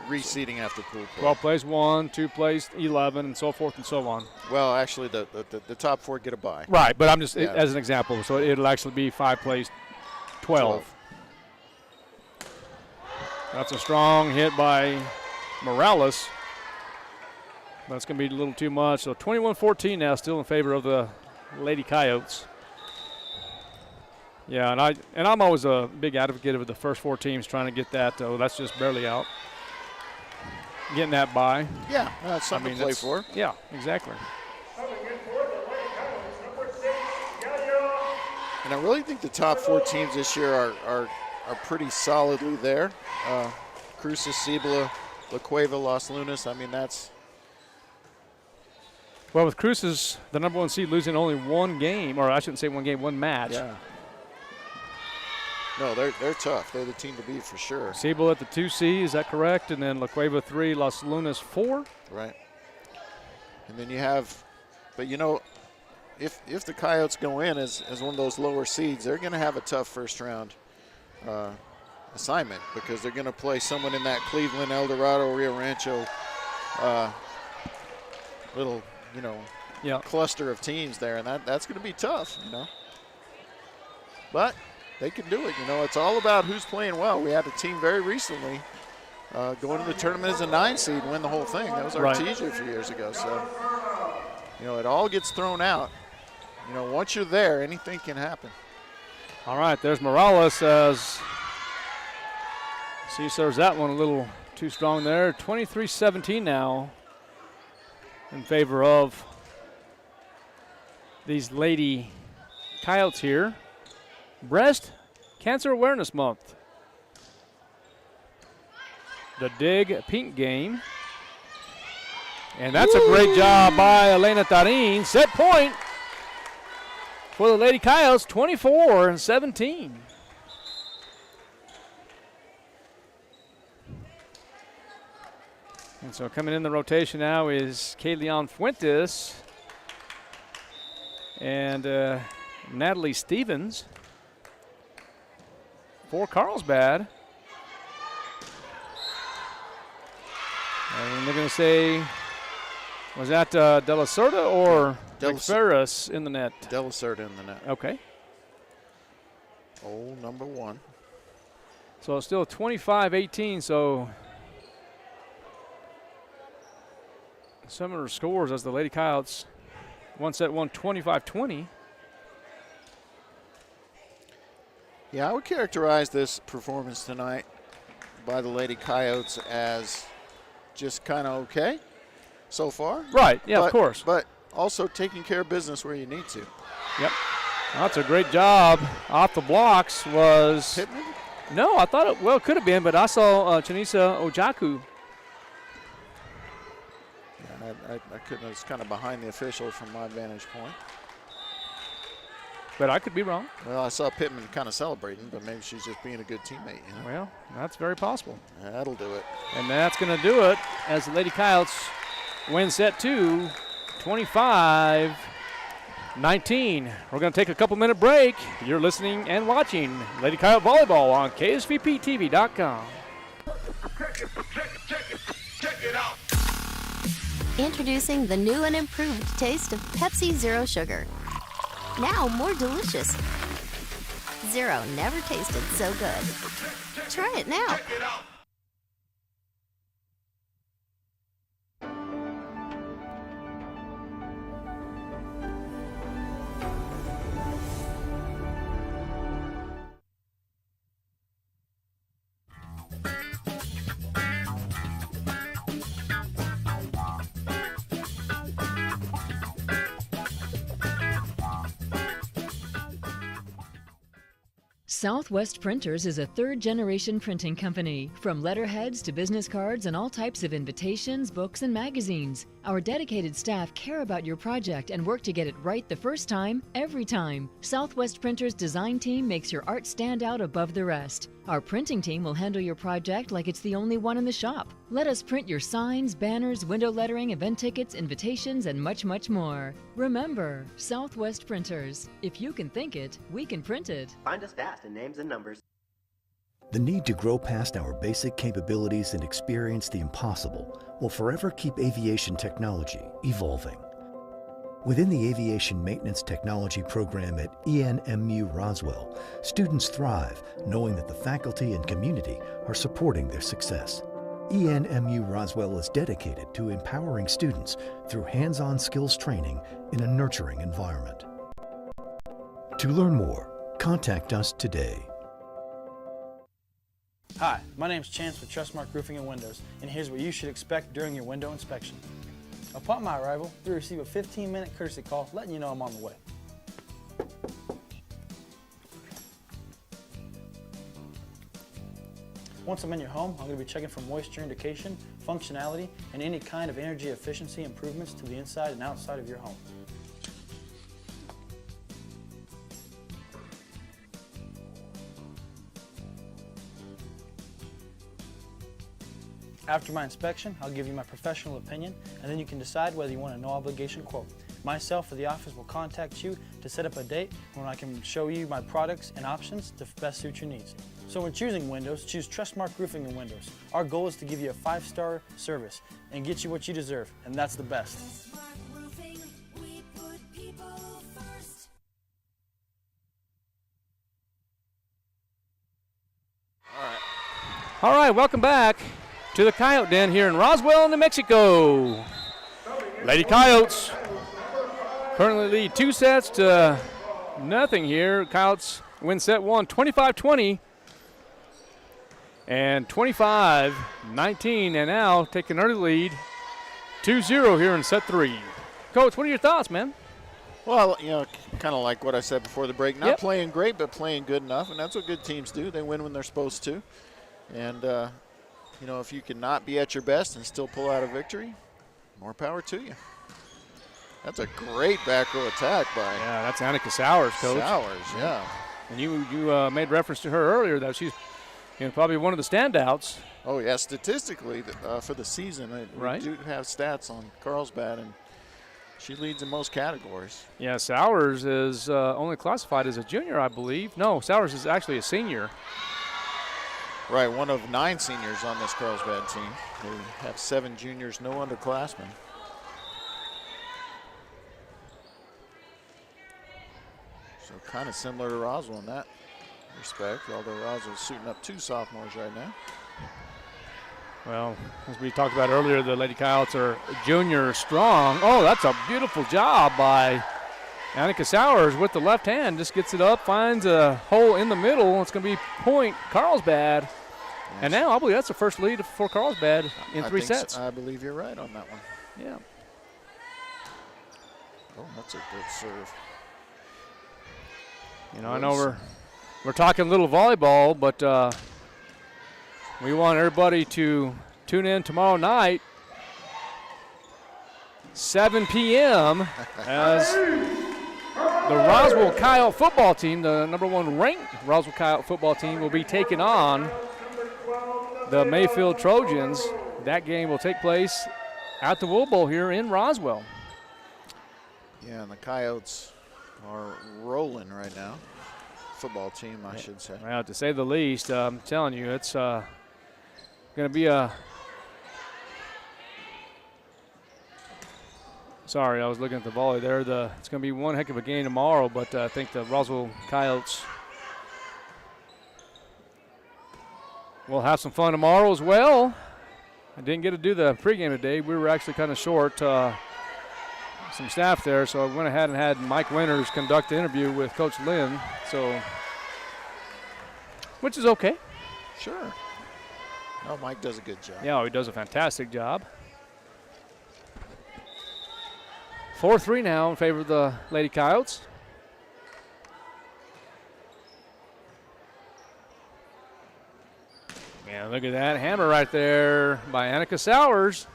reseeding after pool play. 12 plays 1, 2 plays 11, and so forth and so on. Well, actually, the top 4 get a bye. Right, but I'm just as an example. So it'll actually be 5 plays 12. That's a strong hit by Morales. That's going to be a little too much. So 21-14 now, still in favor of the Lady Coyotes. Yeah, and I'm always a big advocate of the first 4 teams trying to get that. That's just barely out. Getting that by. Yeah, that's something to play for. Yeah, exactly. And I really think the top 4 teams this year are pretty solidly there. Cruces, Cibola, La Cueva, Los Lunas. That's. Well, with Cruces, the number 1 seed, losing only 1 game, or I shouldn't say 1 game, 1 match. Yeah. No, they're tough. They're the team to beat for sure. Cibola at the 2C, is that correct? And then La Cueva 3, Los Lunas 4. Right. And then you have, but if the Coyotes go in as one of those lower seeds, they're going to have a tough first round assignment because they're going to play someone in that Cleveland, El Dorado, Rio Rancho little, cluster of teams there, and that's going to be tough, But they can do it. It's all about who's playing well. We had a team very recently go into the tournament as a 9 seed and win the whole thing. That was Artesia a few years ago. So, it all gets thrown out. Once you're there, anything can happen. All right, there's Morales as he serves that one a little too strong there. 23-17 now in favor of these Lady Coyotes here. Breast Cancer Awareness Month. The dig pink game. And that's a great job by Elena Tarin. Set point for the Lady Coyotes, 24-17. And so coming in the rotation now is Kayleon Fuentes and Natalie Stevens for Carlsbad. And they're going to say, was that De La Cerda or McFerris in the net? De La Cerda in the net. Okay. Oh, number 1. So it's still 25-18, so similar scores as the Lady Coyotes. One set won 25-20. Yeah, I would characterize this performance tonight by the Lady Coyotes as just kind of okay so far. Right, yeah, of course. But also taking care of business where you need to. Yep. That's a great job. Off the blocks was Pittman? No, I thought it could have been, but I saw Chinisa Ojaku. Yeah, I couldn't. It's kind of behind the official from my vantage point. But I could be wrong. Well, I saw Pittman kind of celebrating, but maybe she's just being a good teammate. Well, that's very possible. That'll do it. And that's going to do it as the Lady Coyotes win set 2, 25-19. We're going to take a couple-minute break. You're listening and watching Lady Coyote Volleyball on KSVPTV.com. Check it out. Introducing the new and improved taste of Pepsi Zero Sugar. Now more delicious. Zero never tasted so good. Try it now. Southwest Printers is a third-generation printing company. From letterheads to business cards and all types of invitations, books, and magazines. Our dedicated staff care about your project and work to get it right the first time, every time. Southwest Printers' design team makes your art stand out above the rest. Our printing team will handle your project like it's the only one in the shop. Let us print your signs, banners, window lettering, event tickets, invitations, and much, much more. Remember, Southwest Printers. If you can think it, we can print it. Find us fast in names and numbers. The need to grow past our basic capabilities and experience the impossible will forever keep aviation technology evolving. Within the Aviation Maintenance Technology program at ENMU Roswell, students thrive knowing that the faculty and community are supporting their success. ENMU Roswell is dedicated to empowering students through hands-on skills training in a nurturing environment. To learn more, contact us today. Hi, my name is Chance with Trustmark Roofing and Windows, and here's what you should expect during your window inspection. Upon my arrival, you'll receive a 15-minute courtesy call letting you know I'm on the way. Once I'm in your home, I'm going to be checking for moisture indication, functionality, and any kind of energy efficiency improvements to the inside and outside of your home. After my inspection, I'll give you my professional opinion, and then you can decide whether you want a no-obligation quote. Myself or the office will contact you to set up a date when I can show you my products and options to best suit your needs. So when choosing windows, choose Trustmark Roofing and Windows. Our goal is to give you a 5-star service and get you what you deserve, and that's the best. All right, welcome back. to the Coyote Den here in Roswell, New Mexico. Lady Coyotes currently lead 2-0 here. Coyotes win set 1, 25-20 and 25-19, and now take an early lead, 2-0 here in set 3. Coach, what are your thoughts, man? Well, kind of like what I said before the break. Not playing great, but playing good enough, and that's what good teams do. They win when they're supposed to. And, if you can not be at your best and still pull out a victory, more power to you. That's a great back row attack by. Yeah, that's Annika Sowers, Coach. Sowers, yeah. And you made reference to her earlier that she's probably one of the standouts. Oh, yeah, statistically for the season. Right. We do have stats on Carlsbad, and she leads in most categories. Yeah, Sowers is only classified as a junior, I believe. No, Sowers is actually a senior. Right, one of 9 seniors on this Carlsbad team. They have 7 juniors, no underclassmen. So kind of similar to Roswell in that respect, although Roswell's suiting up 2 sophomores right now. Well, as we talked about earlier, the Lady Coyotes are junior strong. Oh, that's a beautiful job by Annika Sowers with the left hand. Just gets it up, finds a hole in the middle. It's going to be point Carlsbad. Yes. And now I believe that's the first lead for Carlsbad in 3 sets. I believe you're right on that one. Yeah. Oh, that's a good serve. I know we're talking little volleyball, but we want everybody to tune in tomorrow night, 7 p.m. as the Roswell Coyote football team, the #1 ranked Roswell Coyote football team, will be taking on the Mayfield Trojans. That game will take place at the Wool Bowl here in Roswell. Yeah, and the Coyotes are rolling right now. Football team, I should say. Well, to say the least, I'm telling you, it's going to be a. Sorry, I was looking at the volley there. It's going to be one heck of a game tomorrow, but I think the Roswell Coyotes will have some fun tomorrow as well. I didn't get to do the pregame today. We were actually kind of short some staff there, so I went ahead and had Mike Winters conduct the interview with Coach Lynn, which is okay. Sure. No, Mike does a good job. Yeah, he does a fantastic job. 4-3 now in favor of the Lady Coyotes. Yeah, look at that hammer right there by Annika Sowers.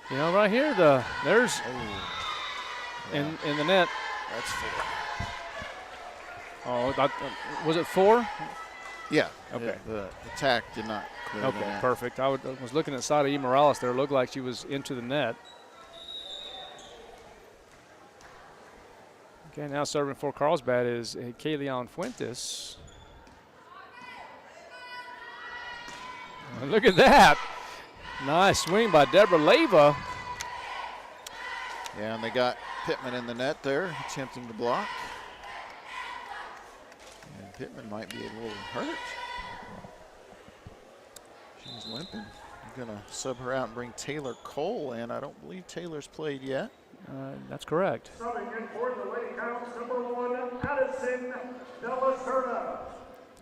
Right here, there's in the net. That's 4. Oh, was it 4? Yeah. Okay. The attack did not clear the Okay, net. perfect. I was looking at Sada E. Morales there. It looked like she was into the net. Okay, now serving for Carlsbad is Kayleon Fuentes. Look at that. Nice swing by Deborah Leyva. Yeah, and they got Pittman in the net there, attempting to block. And Pittman might be a little hurt. She's limping. I'm going to sub her out and bring Taylor Cole in. I don't believe Taylor's played yet. That's correct. Subbing in for the Lady Coyotes, #1, Addison De La Cerda.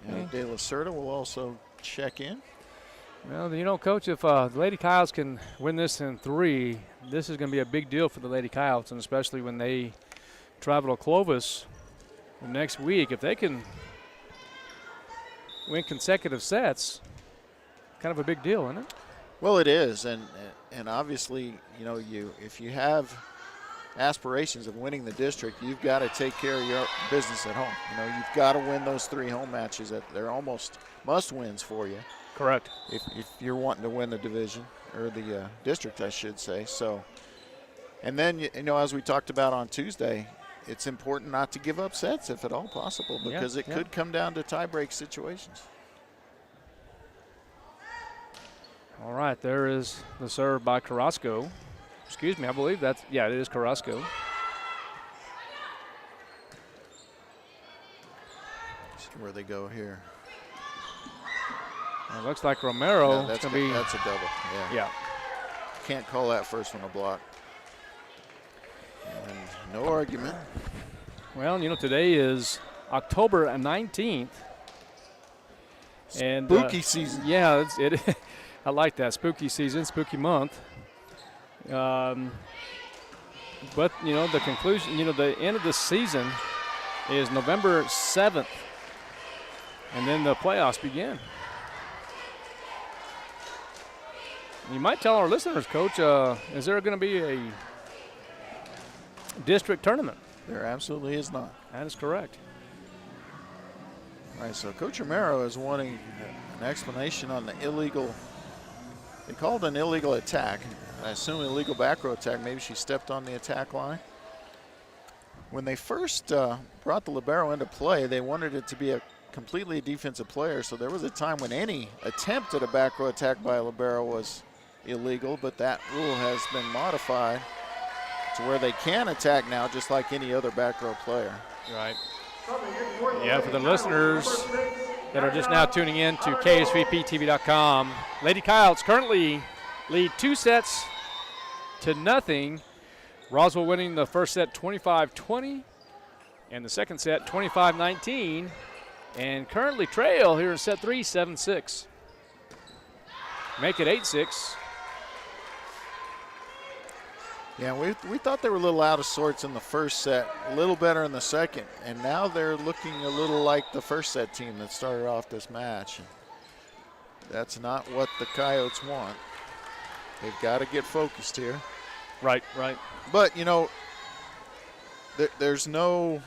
And De La Cerda will also check in. Well, Coach, if the Lady Coyotes can win this in 3, this is going to be a big deal for the Lady Coyotes, and especially when they travel to Clovis next week. If they can win consecutive sets, kind of a big deal, isn't it? Well, it is, and obviously, if you have aspirations of winning the district, you've got to take care of your business at home. You've got to win those 3 home matches. They're almost must-wins for you. Correct. If you're wanting to win the division, or the district, I should say. So, and then, as we talked about on Tuesday, it's important not to give up sets if at all possible, because it could come down to tie-break situations. All right, there is the serve by Carrasco. Excuse me, I believe it is Carrasco. where they go here. It looks like Romero. No, that's a double. Yeah. Can't call that first one a block. And no argument. Well, you know, today is October 19th. And spooky season. Yeah, I like that. Spooky season, spooky month. But, you know, the conclusion, you know, the end of the season is November 7th. And then the playoffs begin. You might tell our listeners, Coach, is there going to be a district tournament? There absolutely is not. That is correct. All right, so Coach Romero is wanting an explanation on the illegal, they called it an illegal attack. I assume illegal back row attack. Maybe she stepped on the attack line. When they first brought the libero into play, they wanted it to be a completely defensive player, so there was a time when any attempt at a back row attack by a libero was illegal, but that rule has been modified to where they can attack now just like any other back row player. Right. Yeah, for the listeners that are just now tuning in to KSVPTV.com, Lady Coyotes currently lead 2-0. Roswell winning the first set 25-20 and the second set 25-19, and currently trail here in set 3 7-6. Make it 8-6. Yeah, we thought they were a little out of sorts in the first set, a little better in the second, and now they're looking a little like the first set team that started off this match. That's not what the Coyotes want. They've got to get focused here. Right. But, you know, there's no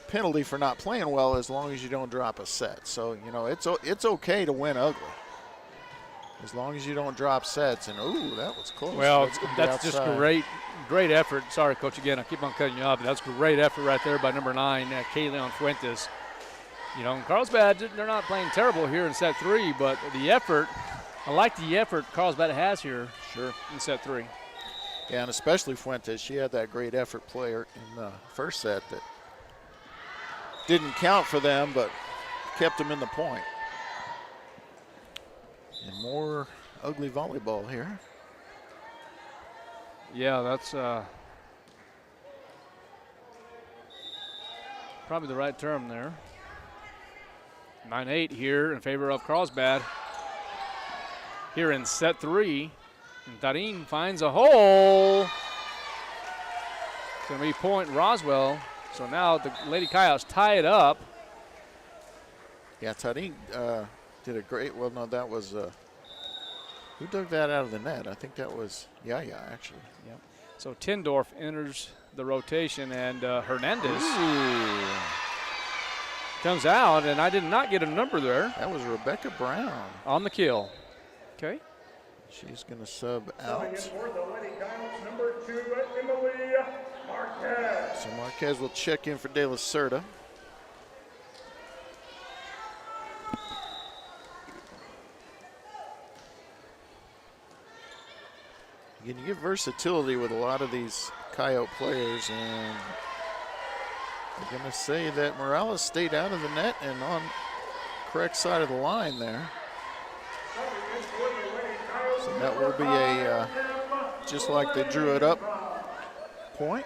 penalty for not playing well as long as you don't drop a set. So, you know, it's okay to win ugly as long as you don't drop sets. And, ooh, that was close. Well, that's just great effort. Sorry, Coach, again, I keep on cutting you off, but that's great effort right there by number 9, Kayleon Fuentes. You know, Carlsbad, they're not playing terrible here in set 3, but the effort, I like the effort Carlsbad has here. Sure. In set 3. Yeah, and especially Fuentes. She had that great effort player in the first set that didn't count for them, but kept them in the point. And more ugly volleyball here. Yeah, that's probably the right term there. 9-8 here in favor of Carlsbad. Here in set 3. And Tarin finds a hole. It's going to be point Roswell. So now the Lady Coyotes tie it up. Yeah, Tarin did a great, well, no, that was, who dug that out of the net? I think that was Yaya, actually. Yep. So Tindorf enters the rotation, and Hernandez comes out, and I did not get a number there. That was Rebecca Brown. On the kill. Okay. She's going to sub out. Number 2, Emily Marquez. So Marquez will check in for De La Cerda. You get versatility with a lot of these Coyote players, and they're going to say that Morales stayed out of the net and on correct side of the line there. So that will be a, just like they drew it up, point.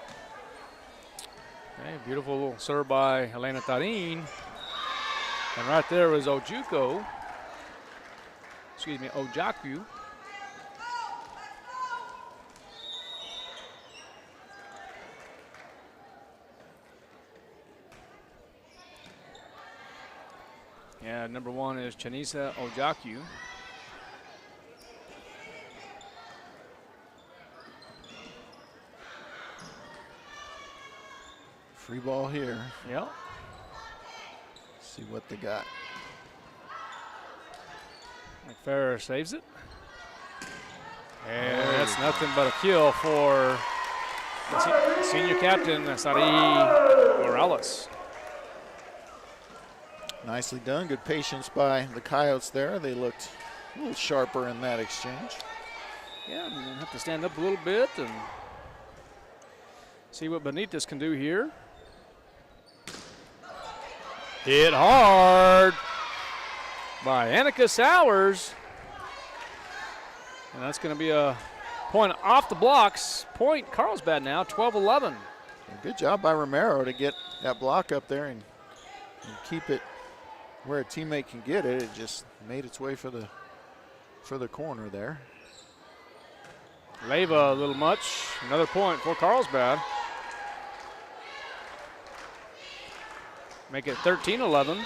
Okay, beautiful little serve by Helena Tarin. And right there was Ojaku. Yeah, number 1 is Chanisa Ojaku. Free ball here. Yep. See what they got. McFerrer saves it. And that's nothing but a kill for the senior captain, Sari Morales. Nicely done. Good patience by the Coyotes there. They looked a little sharper in that exchange. Yeah, and have to stand up a little bit and see what Benitez can do here. Hit hard by Annika Sowers. And that's going to be a point off the blocks. Point Carlsbad now, 12-11. Good job by Romero to get that block up there and keep it where a teammate can get it. It just made its way for the corner there. Leva a little much. Another point for Carlsbad. Make it 13-11.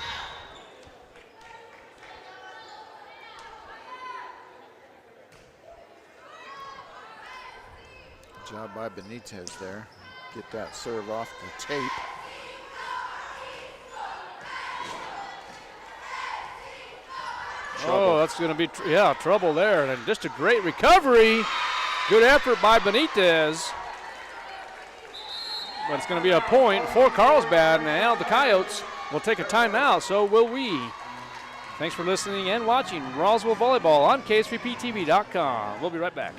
Good job by Benitez there. Get that serve off the tape. Trouble. Oh, that's going to be, trouble there. And just a great recovery. Good effort by Benitez. But it's going to be a point for Carlsbad. Now the Coyotes will take a timeout, so will we. Thanks for listening and watching Roswell Volleyball on KSVPTV.com. We'll be right back.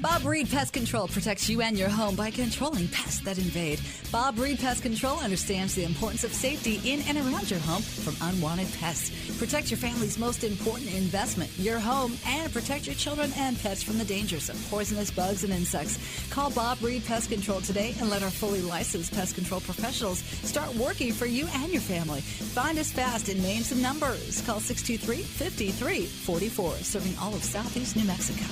Bob Reed Pest Control protects you and your home by controlling pests that invade. Bob Reed Pest Control understands the importance of safety in and around your home from unwanted pests. Protect your family's most important investment, your home, and protect your children and pets from the dangers of poisonous bugs and insects. Call Bob Reed Pest Control today and let our fully licensed pest control professionals start working for you and your family. Find us fast in names and numbers. Call 623-5344, serving all of Southeast New Mexico.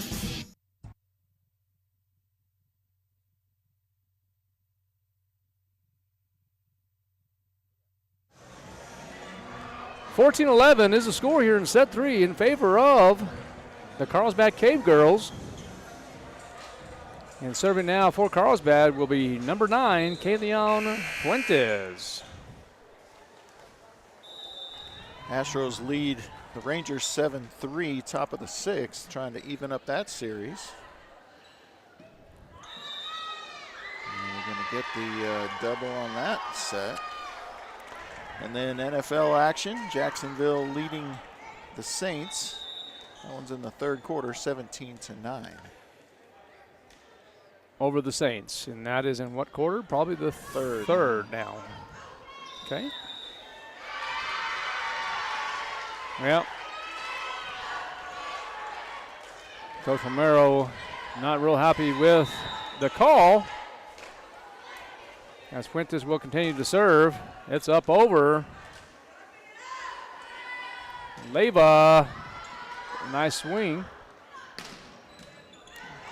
14-11 is the score here in set 3 in favor of the Carlsbad Cave Girls. And serving now for Carlsbad will be number 9, Kayleon Fuentes. Astros lead the Rangers 7-3, top of the 6th, trying to even up that series. And we're going to get the double on that set. And then NFL action, Jacksonville leading the Saints. That one's in the third quarter, 17-9. Over the Saints, and that is in what quarter? Probably the third now. Okay. Well, Coach Romero not real happy with the call. As Fuentes will continue to serve. It's up over. Leva, nice swing.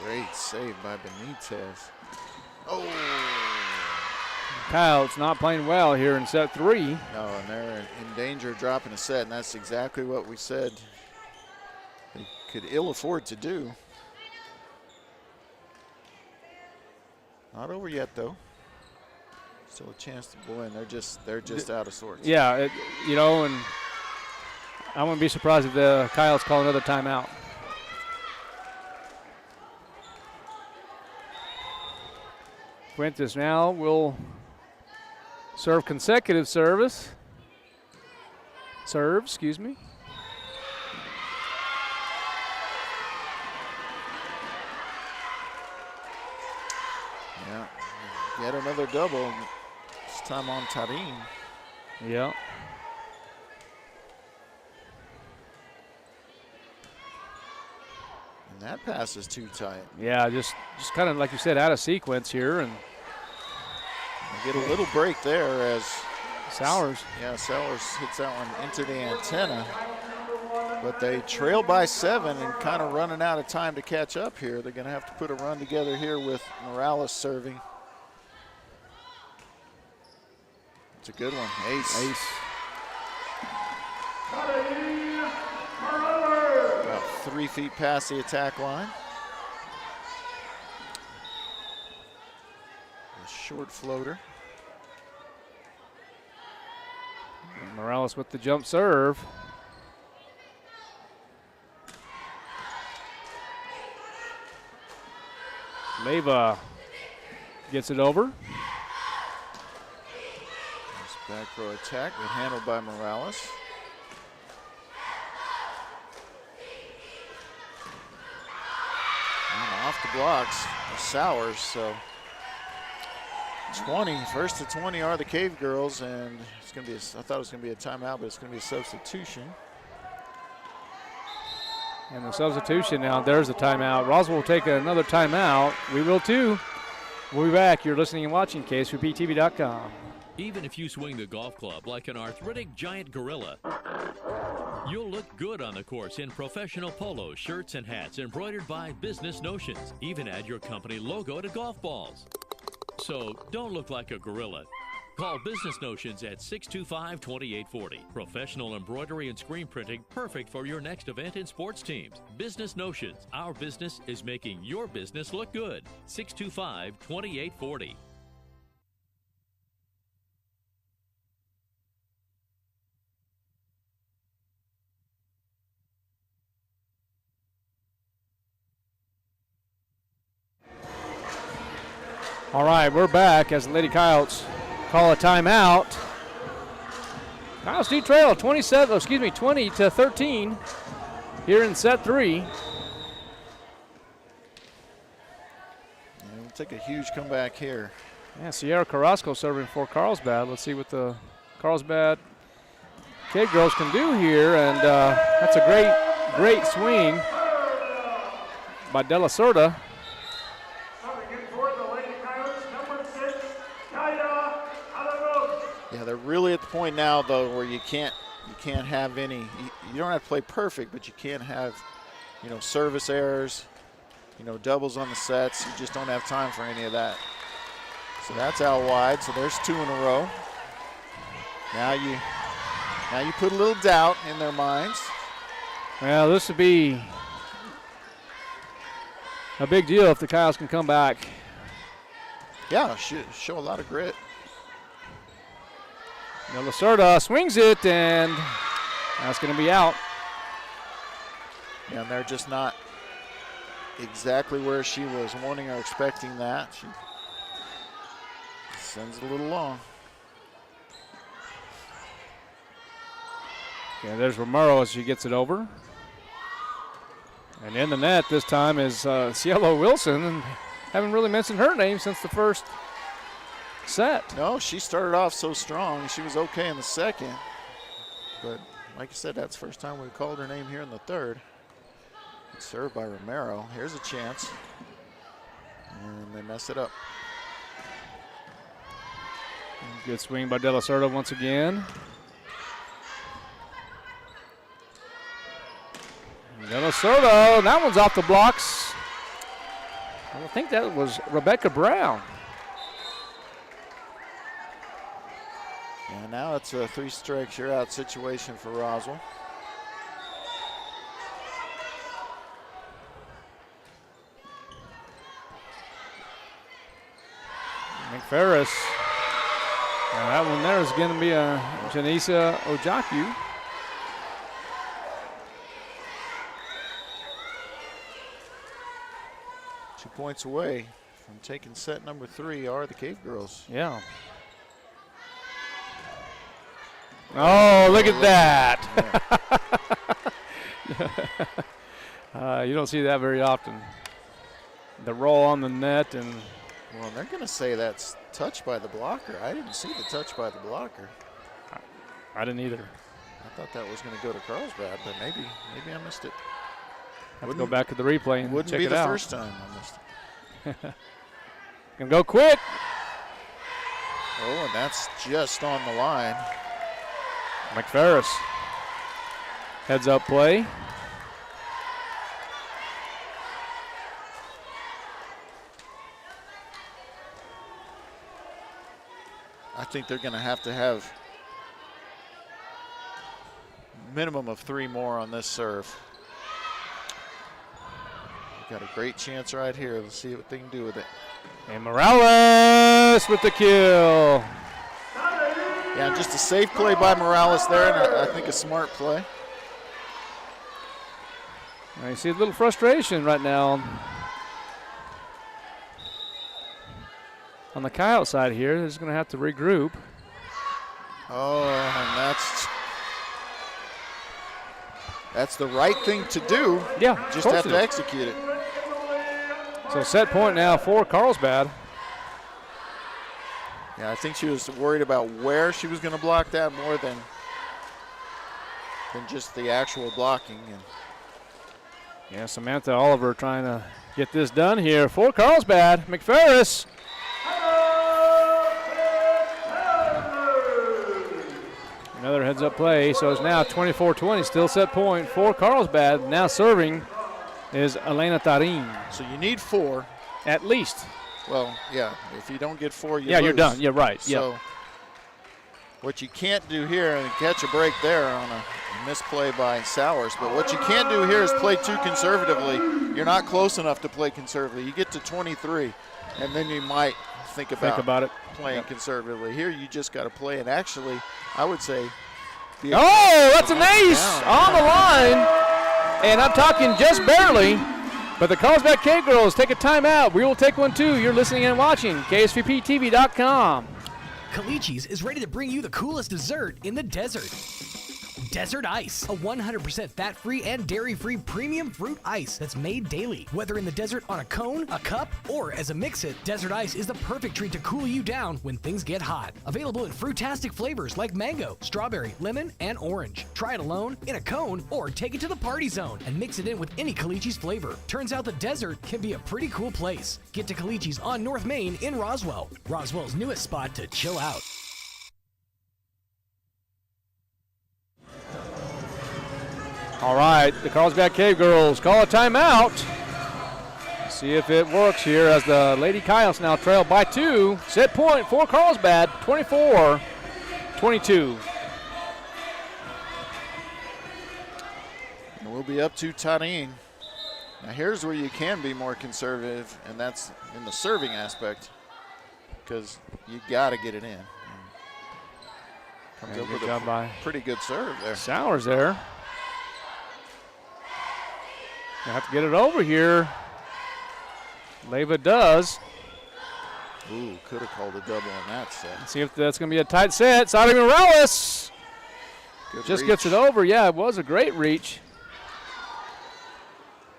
Great save by Benitez. Oh! Coyotes not playing well here in set 3. No, and they're in danger of dropping a set, and that's exactly what we said they could ill afford to do. Not over yet, though. Still a chance to blow in. They're just out of sorts. Yeah, and I wouldn't be surprised if the Coyotes call another timeout. Fuentes now will serve consecutive serves, excuse me. Yeah, yet another double. This time on Tarim. Yeah. And that pass is too tight. Yeah, just kind of like you said, out of sequence here, and get a little break there as Sowers. Yeah, Sowers hits that one into the antenna. But they trail by 7 and kind of running out of time to catch up here. They're going to have to put a run together here with Morales serving. It's a good one. Ace. About 3 feet past the attack line. A short floater. And Morales with the jump serve. Leva gets it over. Back row attack, but handled by Morales. And off the blocks, Sowers, so 20. First to 20 are the Cave Girls, and it's going to be. I thought it was going to be a timeout, but it's going to be a substitution. And the substitution now. There's the timeout. Roswell will take another timeout. We will too. We'll be back. You're listening and watching KSVPTV.com. Even if you swing the golf club like an arthritic giant gorilla, you'll look good on the course in professional polos, shirts, and hats embroidered by Business Notions. Even add your company logo to golf balls. So don't look like a gorilla. Call Business Notions at 625-2840. Professional embroidery and screen printing, perfect for your next event and sports teams. Business Notions. Our business is making your business look good. 625-2840. All right, we're back as the Lady Coyotes call a timeout. Coyotes do trail 20-13 here in set 3. And we'll take a huge comeback here. Yeah, Sierra Carrasco serving for Carlsbad. Let's see what the Carlsbad Cave Girls can do here, and that's a great swing by De La Cerda. Yeah, they're really at the point now though where you can't have any. You don't have to play perfect, but you can't have, service errors, doubles on the sets. You just don't have time for any of that. So that's out wide. So there's 2 in a row. Now you put a little doubt in their minds. Well, this would be a big deal if the Coyotes can come back. Yeah, show a lot of grit. De La Cerda swings it, and that's going to be out. And they're just not exactly where she was wanting or expecting that. She sends it a little long. Yeah, there's Romero as she gets it over. And in the net this time is Cielo Wilson, and haven't really mentioned her name since the first set. No, she started off so strong. She was okay in the second. But like I said, that's the first time we called her name here in the third. It's served by Romero. Here's a chance. And they mess it up. Good swing by De La Cerda once again. De La Cerda, that one's off the blocks. I think that was Rebecca Brown. And now it's a 3 strikes you're out situation for Roswell. McFerris. And that one there is going to be a Janisa Ojaku. Points away from taking set number 3 are the Cave Girls. Yeah. Oh, look at that. You don't see that very often. The roll on the net, and well, they're going to say that's touched by the blocker. I didn't see the touch by the blocker. I didn't either. I thought that was going to go to Carlsbad, but maybe I missed it. Have to go back to the replay and wouldn't check be it the out. first time I missed it. Gonna go quick. Oh, and that's just on the line. McFerris. Heads up play. I think they're going to have minimum of 3 more on this serve. Got a great chance right here. Let's see what they can do with it. And Morales with the kill. Yeah, just a safe play by Morales there, and I think a smart play. Now you see a little frustration right now on the Coyote side here. They're just going to have to regroup. Oh, and that's the right thing to do. Yeah, just have to execute it. So set point now for Carlsbad. Yeah, I think she was worried about where she was going to block that more than just the actual blocking. And yeah, Samantha Oliver trying to get this done here for Carlsbad. McFerris. Another heads-up play, so it's now 24-20, still set point for Carlsbad. Now serving is Elena Tarin. So you need 4. At least. Well, yeah, if you don't get 4, you lose. You're done. Yeah, right. So what you can't do here, and catch a break there on a misplay by Sowers, but what you can't do here is play too conservatively. You're not close enough to play conservatively. You get to 23, and then you might think about it. Playing conservatively. Here you just got to play, and actually, I would say. That's an ace on the line, and I'm talking just barely. But the Carlsbad Cave Girls take a timeout. We will take one too. You're listening and watching KSVPTV.com. Calici's is ready to bring you the coolest dessert in the desert. Desert Ice, a 100% fat-free and dairy-free premium fruit ice that's made daily. Whether in the desert on a cone, a cup, or as a mix-it, Desert Ice is the perfect treat to cool you down when things get hot. Available in fruitastic flavors like mango, strawberry, lemon, and orange. Try it alone, in a cone, or take it to the party zone and mix it in with any Calici's flavor. Turns out the desert can be a pretty cool place. Get to Calici's on North Main in Roswell. Roswell's newest spot to chill out. All right, the Carlsbad Cave Girls call a timeout. See if it works here as the Lady Coyotes now trail by 2. Set point for Carlsbad, 24-22. And we'll be up to Tarin. Now here's where you can be more conservative, and that's in the serving aspect, because you got to get it in. Comes up with a pretty good serve there. Sowers there. You have to get it over here. Leyva does. Ooh, could have called a double on that set. Let's see if that's going to be a tight set. Sadi Morales just gets it over. Yeah, it was a great reach.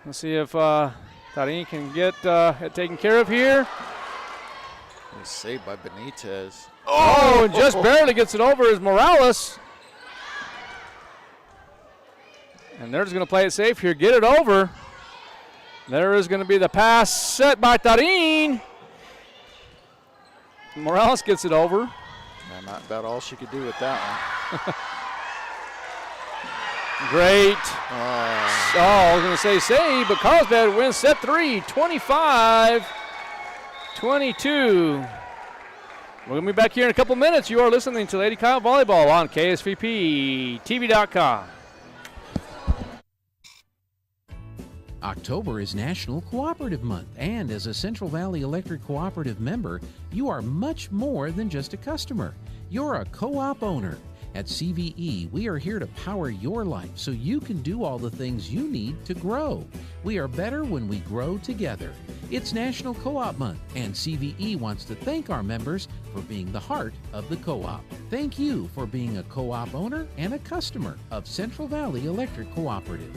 Let's see if Tarin can get it taken care of here. Nice save by Benitez. Oh, and just barely gets it over is Morales. And they're just going to play it safe here, get it over. There is going to be the pass set by Tarin. Morales gets it over. Not about all she could do with that one. Great. I was going to say save, but Carlsbad wins set 3, 25-22. We're going to be back here in a couple minutes. You are listening to Lady Kyle Volleyball on KSVPTV.com. October is National Cooperative Month, and as a Central Valley Electric Cooperative member, you are much more than just a customer. You're a co-op owner. At CVE, we are here to power your life so you can do all the things you need to grow. We are better when we grow together. It's National Co-op Month, and CVE wants to thank our members for being the heart of the co-op. Thank you for being a co-op owner and a customer of Central Valley Electric Cooperative.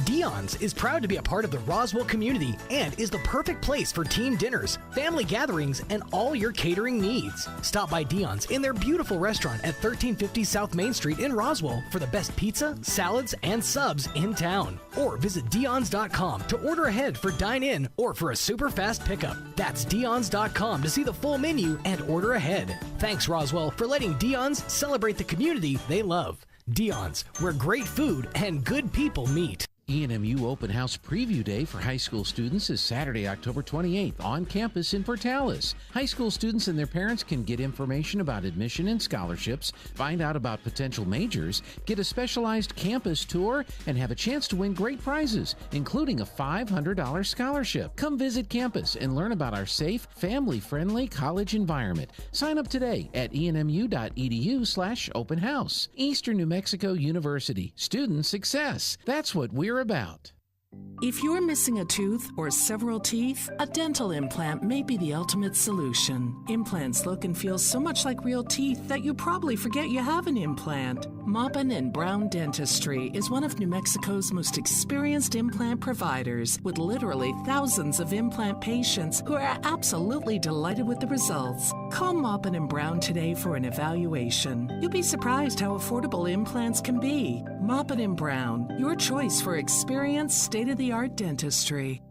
Dion's is proud to be a part of the Roswell community and is the perfect place for team dinners, family gatherings, and all your catering needs. Stop by Dion's in their beautiful restaurant at 1350 South Main Street in Roswell for the best pizza, salads, and subs in town. Or visit Dion's.com to order ahead for dine-in or for a super fast pickup. That's Dion's.com to see the full menu and order ahead. Thanks, Roswell, for letting Dion's celebrate the community they love. Dion's, where great food and good people meet. ENMU Open House Preview Day for high school students is Saturday, October 28th on campus in Portales. High school students and their parents can get information about admission and scholarships, find out about potential majors, get a specialized campus tour, and have a chance to win great prizes, including a $500 scholarship. Come visit campus and learn about our safe, family-friendly college environment. Sign up today at enmu.edu/open house. Eastern New Mexico University. Student success. That's what we're about. If you're missing a tooth or several teeth, a dental implant may be the ultimate solution. Implants look and feel so much like real teeth that you probably forget you have an implant. Maupin and Brown Dentistry is one of New Mexico's most experienced implant providers, with literally thousands of implant patients who are absolutely delighted with the results. Call Maupin and Brown today for an evaluation. You'll be surprised how affordable implants can be. Maupin and Brown, your choice for experienced, state-of-the-art dentistry.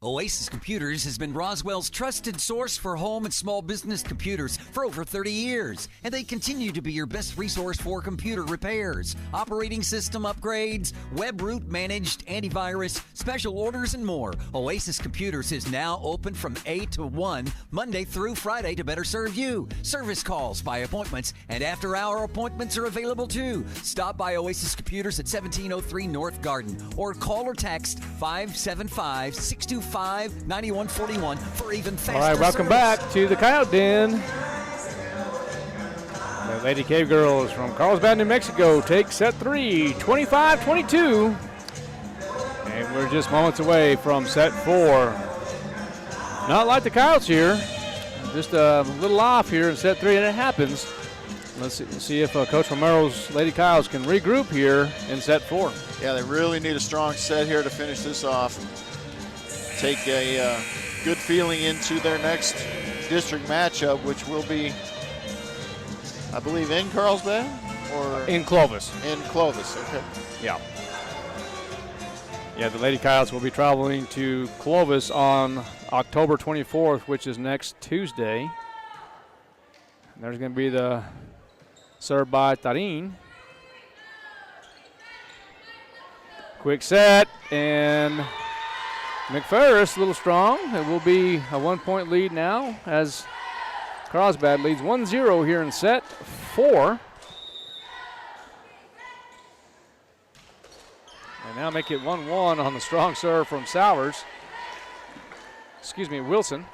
Oasis Computers has been Roswell's trusted source for home and small business computers for over 30 years, and they continue to be your best resource for computer repairs, operating system upgrades, web root managed antivirus, special orders, and more. Oasis Computers is now open from 8 to 1, Monday through Friday, to better serve you. Service calls by appointments and after-hour appointments are available too. Stop by Oasis Computers at 1703 North Garden or call or text 575-625-9141 for even faster. All right, welcome back to the Coyote Den. The Lady Cave Girls from Carlsbad, New Mexico take set 3, 25-22. And we're just moments away from set 4. Not like the Coyotes here. Just a little off here in set 3, and it happens. Let's see if Coach Romero's Lady Coyotes can regroup here in set 4. Yeah, they really need a strong set here to finish this off. Take a good feeling into their next district matchup, which will be, I believe, in Carlsbad or in Clovis. In Clovis, okay. Yeah. Yeah, the Lady Coyotes will be traveling to Clovis on October 24th, which is next Tuesday. And there's going to be the serve by Tarin. Quick set, and McFerris a little strong. It will be a 1-point lead now as Carlsbad leads 1-0 here in set 4. And now make it 1-1 on the strong serve from Wilson.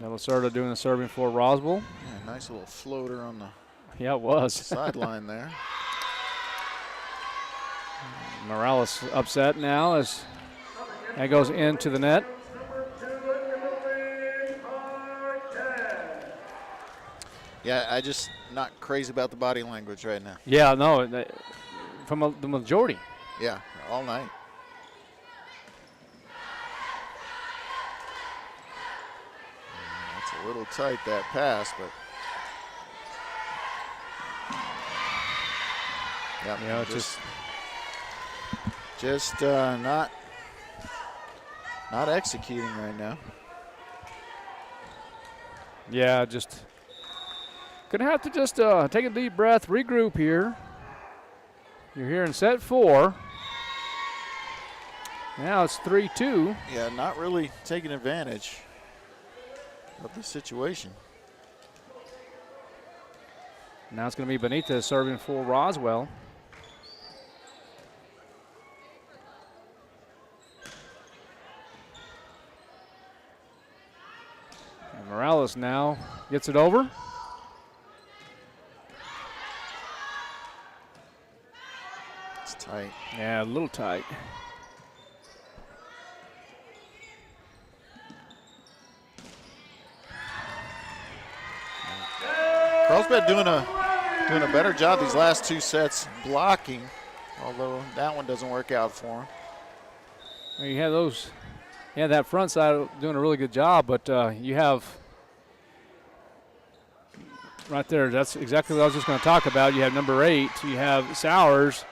Lacerda doing the serving for Roswell. Yeah, nice little floater on the it was. sideline there. Morales upset now as that goes into the net. Yeah, I just not crazy about the body language right now. Yeah, no, from the majority. Yeah, all night. That's a little tight, that pass, but yeah, just not executing right now. Yeah, just gonna have to just take a deep breath, regroup here. You're here in set 4. Now it's 3-2. Yeah, not really taking advantage of the situation. Now it's going to be Benitez serving for Roswell. And Morales now gets it over. It's tight. Yeah, a little tight. Carlsbad doing a better job these last 2 sets blocking, although that one doesn't work out for him. Well, you have those. Yeah, that front side doing a really good job, but you have right there. That's exactly what I was just going to talk about. You have number 8. You have Sowers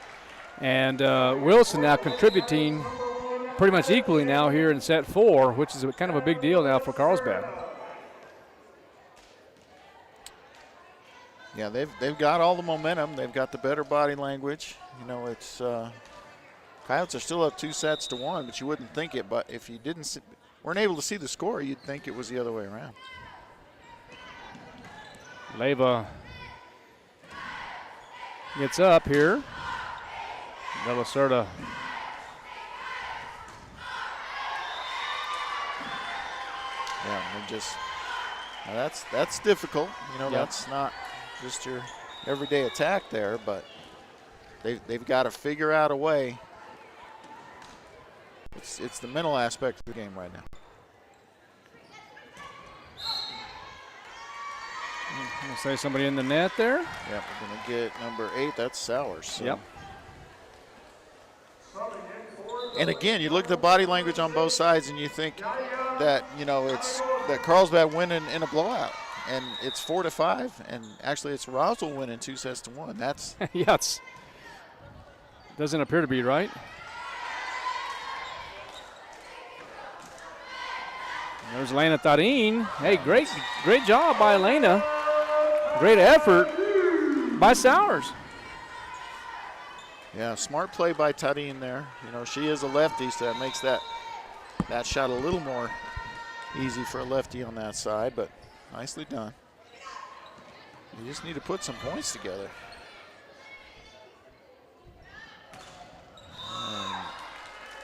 and Wilson now contributing pretty much equally now here in set 4, which is kind of a big deal now for Carlsbad. Yeah, they've got all the momentum. They've got the better body language. You know, it's Coyotes are still up 2-1, but you wouldn't think it. But if you weren't able to see the score, you'd think it was the other way around. Leyva gets up here. Lacerda. Yeah, they're just Now that's difficult. You know, Yep. that's not just your everyday attack there, but they've got to figure out a way. It's the mental aspect of the game right now. I'm gonna say somebody in the net there. Yep, we're gonna get number 8. That's Sowers. So. Yep. And again, you look at the body language on both sides, and you think that it's that Carlsbad winning in a blowout, and it's 4-5, and actually it's Roswell winning 2-1. That's yes. Doesn't appear to be right. There's Elena Tarin. Hey, great job by Elena. Great effort by Sowers. Yeah, smart play by Tarin there. You know, she is a lefty, so that makes that shot a little more easy for a lefty on that side, but nicely done. You just need to put some points together.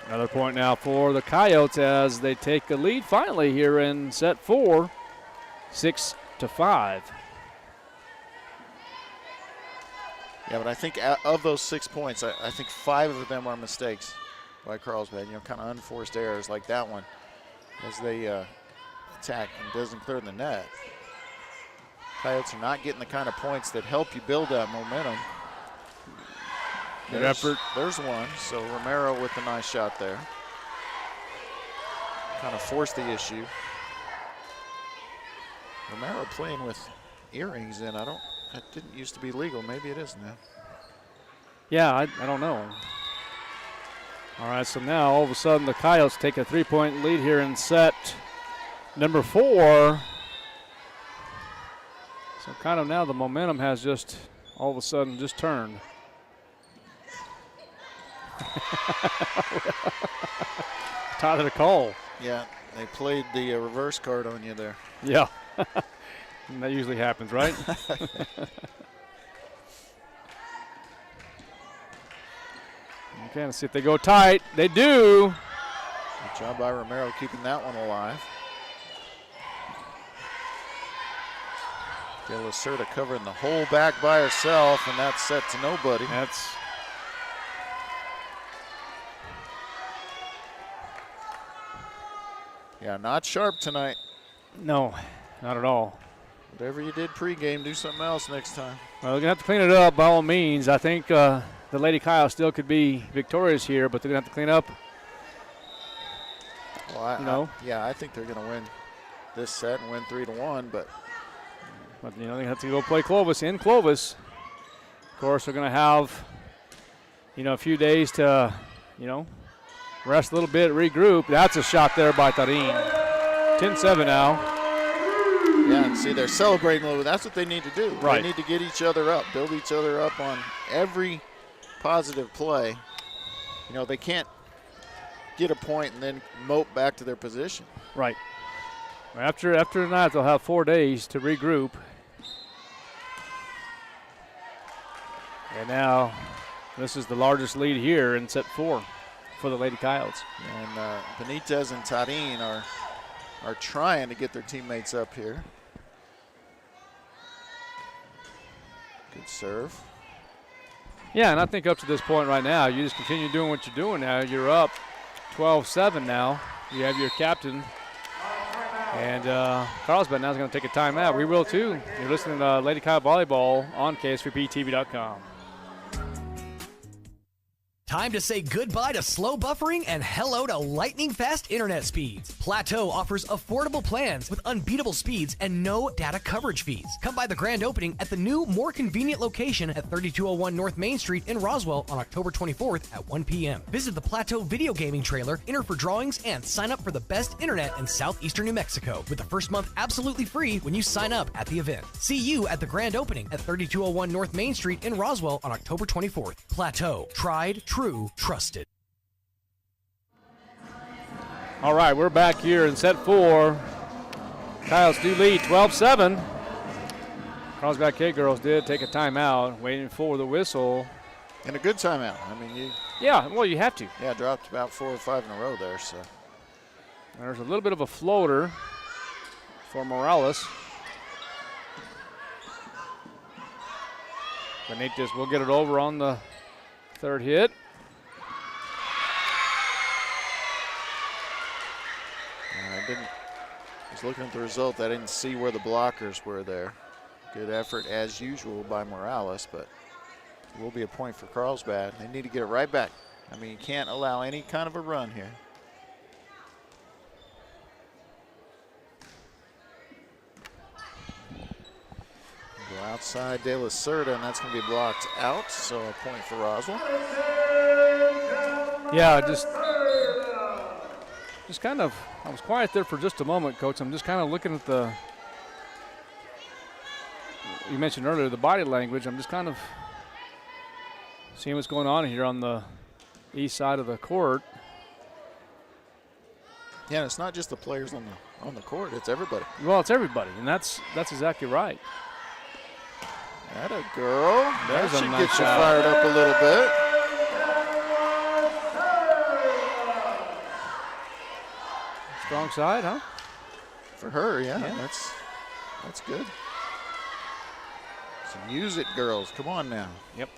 Another point now for the Coyotes as they take a lead finally here in set 4, 6-5. Yeah, but I think of those 6 points, I think 5 of them are mistakes by Carlsbad. You know, kind of unforced errors like that one as they attack and doesn't clear the net. Coyotes are not getting the kind of points that help you build that momentum. Good effort. There's one. So Romero with a nice shot there. Kind of forced the issue. Romero playing with earrings in. That didn't used to be legal. Maybe it is now. Yeah, I don't know. All right, so now all of a sudden the Coyotes take a 3-point lead here in set number 4. So kind of now the momentum has just all of a sudden just turned. Tyler Cole. Yeah, they played the reverse card on you there. Yeah. And that usually happens, right? Okay, let's see if they go tight. They do. Good job by Romero keeping that one alive. De La Cerda covering the whole back by herself, and that's set to nobody. Yeah, not sharp tonight. No, not at all. Whatever you did pregame, do something else next time. Well, they're going to have to clean it up by all means. I think the Lady Kyle still could be victorious here, but they're going to have to clean up. Well, I think they're going to win this set and win 3-1, but they have to go play Clovis in Clovis. Of course, they're going to have, a few days to, rest a little bit, regroup. That's a shot there by Tarin. 10-7 now. Yeah, and see, they're celebrating a little bit. That's what they need to do. Right. They need to get each other up, build each other up on every positive play. They can't get a point and then mope back to their position. Right. After tonight, they'll have 4 days to regroup. And now, this is the largest lead here in set 4 for the Lady Coyotes. And Benitez and Tarin are trying to get their teammates up here. Good serve. Yeah, and I think up to this point right now, you just continue doing what you're doing now. You're up 12-7 now. You have your captain. And Carlsbad now is going to take a timeout. We will too. You're listening to Lady Kyle Volleyball on KSVPTV.com. Time to say goodbye to slow buffering and hello to lightning fast internet speeds. Plateau offers affordable plans with unbeatable speeds and no data coverage fees. Come by the grand opening at the new, more convenient location at 3201 North Main Street in Roswell on October 24th at 1 p.m. Visit the Plateau video gaming trailer, enter for drawings, and sign up for the best internet in southeastern New Mexico with the first month absolutely free when you sign up at the event. See you at the grand opening at 3201 North Main Street in Roswell on October 24th. Plateau. Tried, true, trusted. All right, we're back here in set 4. Coyotes do lead 12-7. Carlsbad K-Girls did take a timeout, waiting for the whistle. And a good timeout. I mean, yeah, well, you have to. Yeah, dropped about 4 or 5 in a row there. So there's a little bit of a floater. for Morales. Benitez will get it over on the third hit. I was looking at the result. I didn't see where the blockers were there. Good effort as usual by Morales, but it will be a point for Carlsbad. They need to get it right back. I mean, you can't allow any kind of a run here. Go outside De La Cerda, and that's going to be blocked out, so a point for Roswell. Yeah, just kind of, I was quiet there for just a moment, Coach. I'm just kind of looking at you mentioned earlier, the body language. I'm just kind of seeing what's going on here on the east side of the court. Yeah, and it's not just the players on the court, it's everybody. Well, it's everybody, and that's exactly right. That a girl. There's that a should nice get you shot. fired up a little bit. Strong side, huh? For her, yeah. That's good. So use it, girls. Come on now. Yep.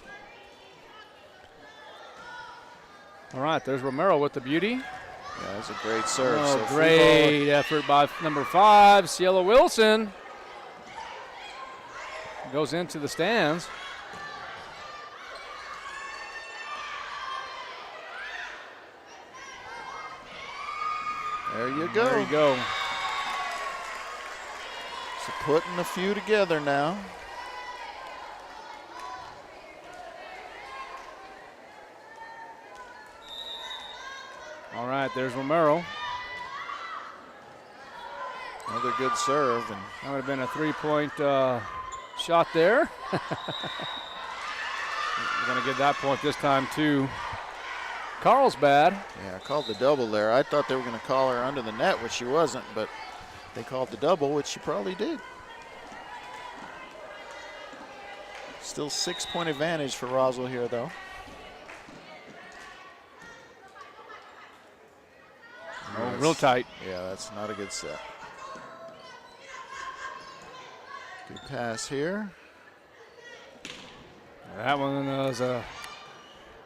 All right, there's Romero with the beauty. Yeah, that's a great serve. Oh, so great effort by number 5, Cielo Wilson. Goes into the stands. There you go. There you go. So putting a few together now. All right, there's Romero. Another good serve. And that would have been a 3-point shot there. We're going to give that point this time to Carlsbad. Yeah, I called the double there. I thought they were going to call her under the net, which she wasn't, but they called the double, which she probably did. Still 6-point advantage for Roswell here, though. Oh, real tight. Yeah, that's not a good set. Good pass here. That one was a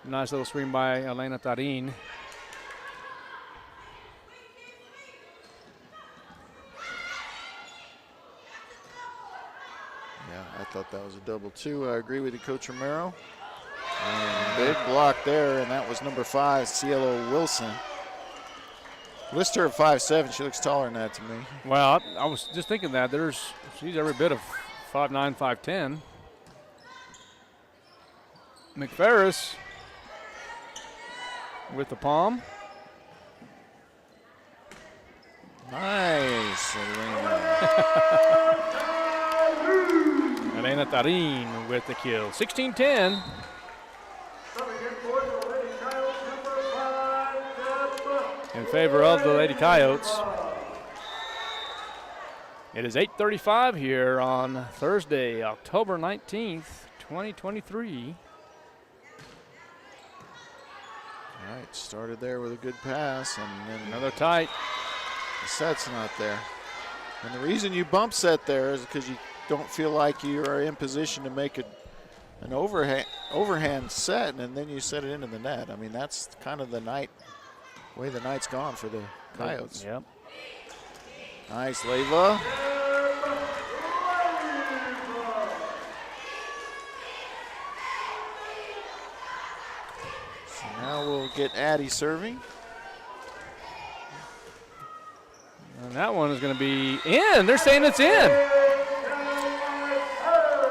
nice little screen by Elena Tarin. Yeah, I thought that was a double too. I agree with you, Coach Romero. And big block there, and that was number 5, Cielo Wilson. List her at 5'7". She looks taller than that to me. Well, I was just thinking that. She's every bit of 5'9", 5'10". McFerris with the palm. Nice, Elena. Elena Tarin with the kill. 16-10. In favor of the Lady Coyotes. It is 8:35 here on Thursday, October 19th, 2023. All right, started there with a good pass, and then another tight. The set's not there. And the reason you bump set there is because you don't feel like you are in position to make an overhand set, and then you set it into the net. I mean, that's kind of the way the night's gone for the Coyotes. Yep. Nice, Leva. So now we'll get Addie serving. And that one is going to be in. They're saying it's in.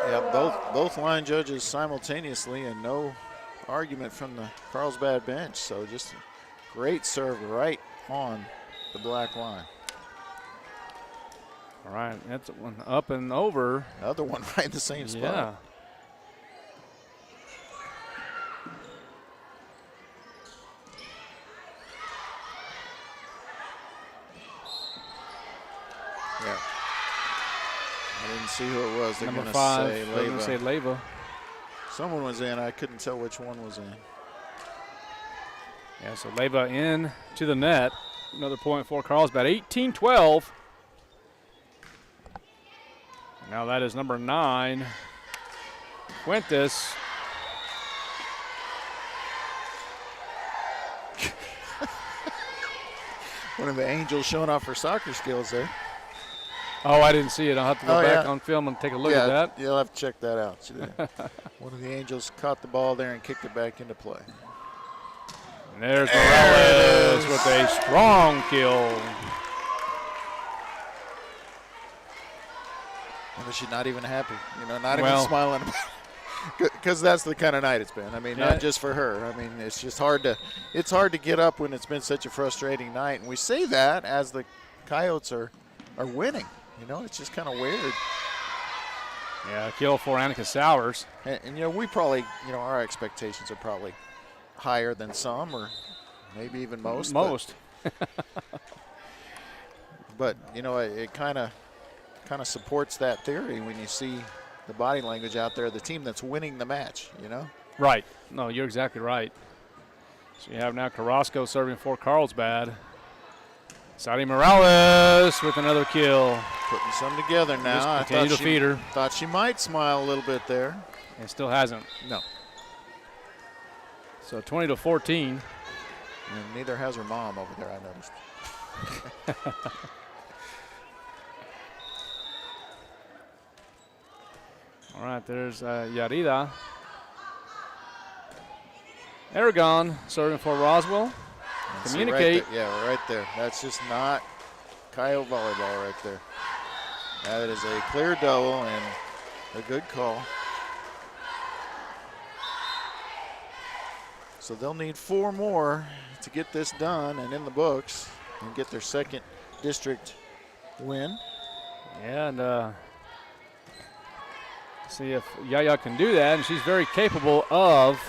Yeah, both line judges simultaneously, and no argument from the Carlsbad bench. So just great serve right on the black line. All right, that's one up and over. Another one right in the same spot. Yeah. Yeah. I didn't see who it was. They're Number going 5. to say They're going to say Leva. Someone was in. I couldn't tell which one was in. Yeah, so Leva in to the net. Another point for Carlsbad. 18-12. Now that is number 9, Fuentes. One of the Angels showing off her soccer skills there. Oh, I didn't see it. I'll have to go back on film and take a look at that. You'll have to check that out. One of the Angels caught the ball there and kicked it back into play. And there's Morales with a strong kill. And she's not even happy, not even smiling about it. Because that's the kind of night it's been. I mean, not just for her. I mean, it's just hard to get up when it's been such a frustrating night. And we say that as the Coyotes are winning. It's just kind of weird. Yeah, kill for Annika Sowers. And we probably, our expectations are probably higher than some, or maybe even most. But it kind of supports that theory when you see the body language out there, the team that's winning the match, Right. No, you're exactly right. So you have now Carrasco serving for Carlsbad. Sadie Morales with another kill. Putting some together now. I continue to feed her. Thought she might smile a little bit there. And still hasn't. No. So 20-14. And neither has her mom over there, I noticed. All right, there's Yarida. Aragon serving for Roswell. Communicate. Right there. That's just not Coyote volleyball right there. That is a clear double and a good call. So they'll need 4 more to get this done and in the books and get their second district win. Yeah, and see if Yaya can do that, and she's very capable of.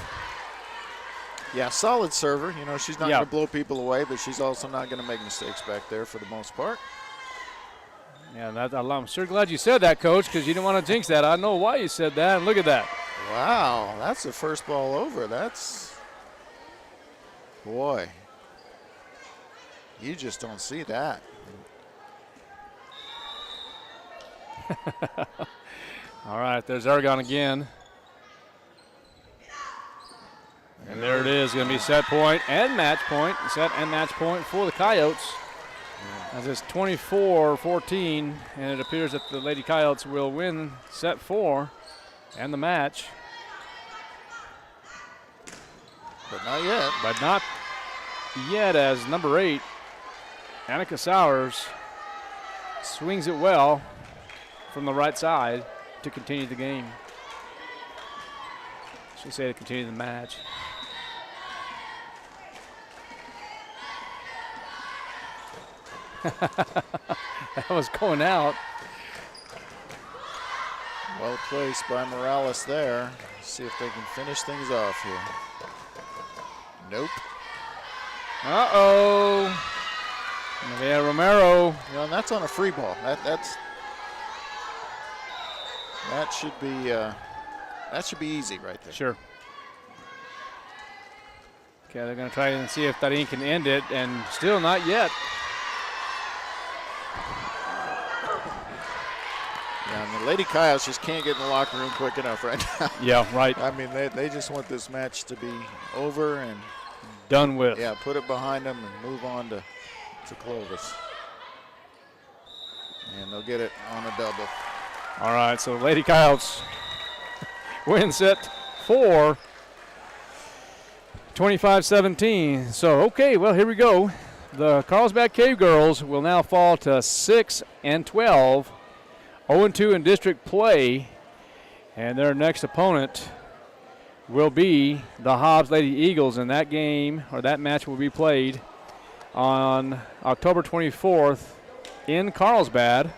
Yeah, solid server. She's not going to blow people away, but she's also not going to make mistakes back there for the most part. Yeah, I'm sure glad you said that, Coach, because you didn't want to jinx that. I know why you said that, and look at that. Wow, that's the first ball over. Boy, you just don't see that. All right, there's Aragon again. And there it is, going to be set point and match point. Set and match point for the Coyotes. As it's 24-14, and it appears that the Lady Coyotes will win set 4 and the match. But not yet. But not yet, as number 8, Annika Sowers, swings it well from the right side to continue the game. Should say to continue the match. That was going out. Well placed by Morales there. See if they can finish things off here. Nope. Uh-oh. Maria Romero. And that's on a free ball. That should be easy right there. Sure. Okay, they're going to try and see if Tarin can end it, and still not yet. Yeah, and the Lady Coyotes just can't get in the locker room quick enough right now. Yeah, right. I mean, they just want this match to be over and done with. Yeah, put it behind them and move on to Clovis. And they'll get it on a double. All right, so Lady Coyotes win set 4, 25-17. So, okay, well, here we go. The Carlsbad Cave Girls will now fall to 6-12, 0-2 in district play, and their next opponent will be the Hobbs Lady Eagles, and that game, or that match, will be played on October 24th in Carlsbad.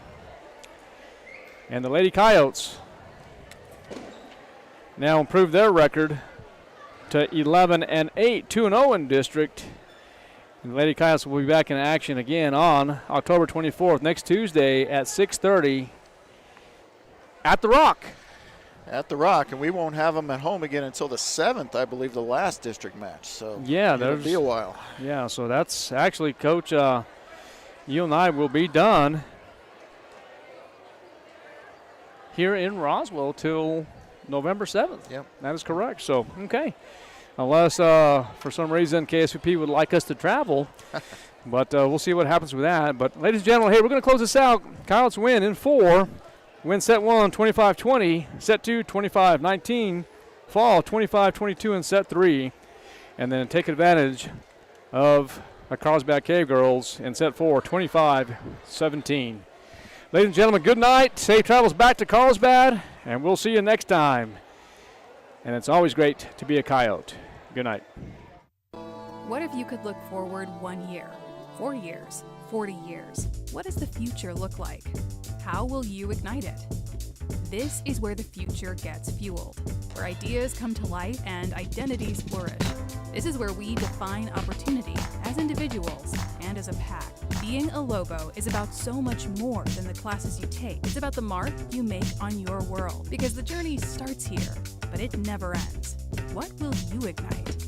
And the Lady Coyotes now improve their record to 11-8, 2-0 in district. And the Lady Coyotes will be back in action again on October 24th, next Tuesday at 6:30 at the Rock. At the Rock, and we won't have them at home again until the 7th, I believe, the last district match. So yeah, it'll be a while. Yeah, so that's actually, Coach, you and I will be done here in Roswell till November 7th. Yep. That is correct. So, okay. Unless for some reason KSVP would like us to travel. But we'll see what happens with that. But, ladies and gentlemen, hey, we're going to close this out. Coyotes win in 4. Win set 1, 25-20. Set 2, 25-19. Fall, 25-22 in set 3. And then take advantage of the Carlsbad Cave Girls in set 4, 25-17. Ladies and gentlemen, good night. Safe travels back to Carlsbad, and we'll see you next time. And it's always great to be a Coyote. Good night. What if you could look forward 1 year, 4 years, 40 years? What does the future look like? How will you ignite it? This is where the future gets fueled, where ideas come to light and identities flourish. This is where we define opportunity as individuals and as a pack. Being a Lobo is about so much more than the classes you take. It's about the mark you make on your world, because the journey starts here, but it never ends. What will you ignite?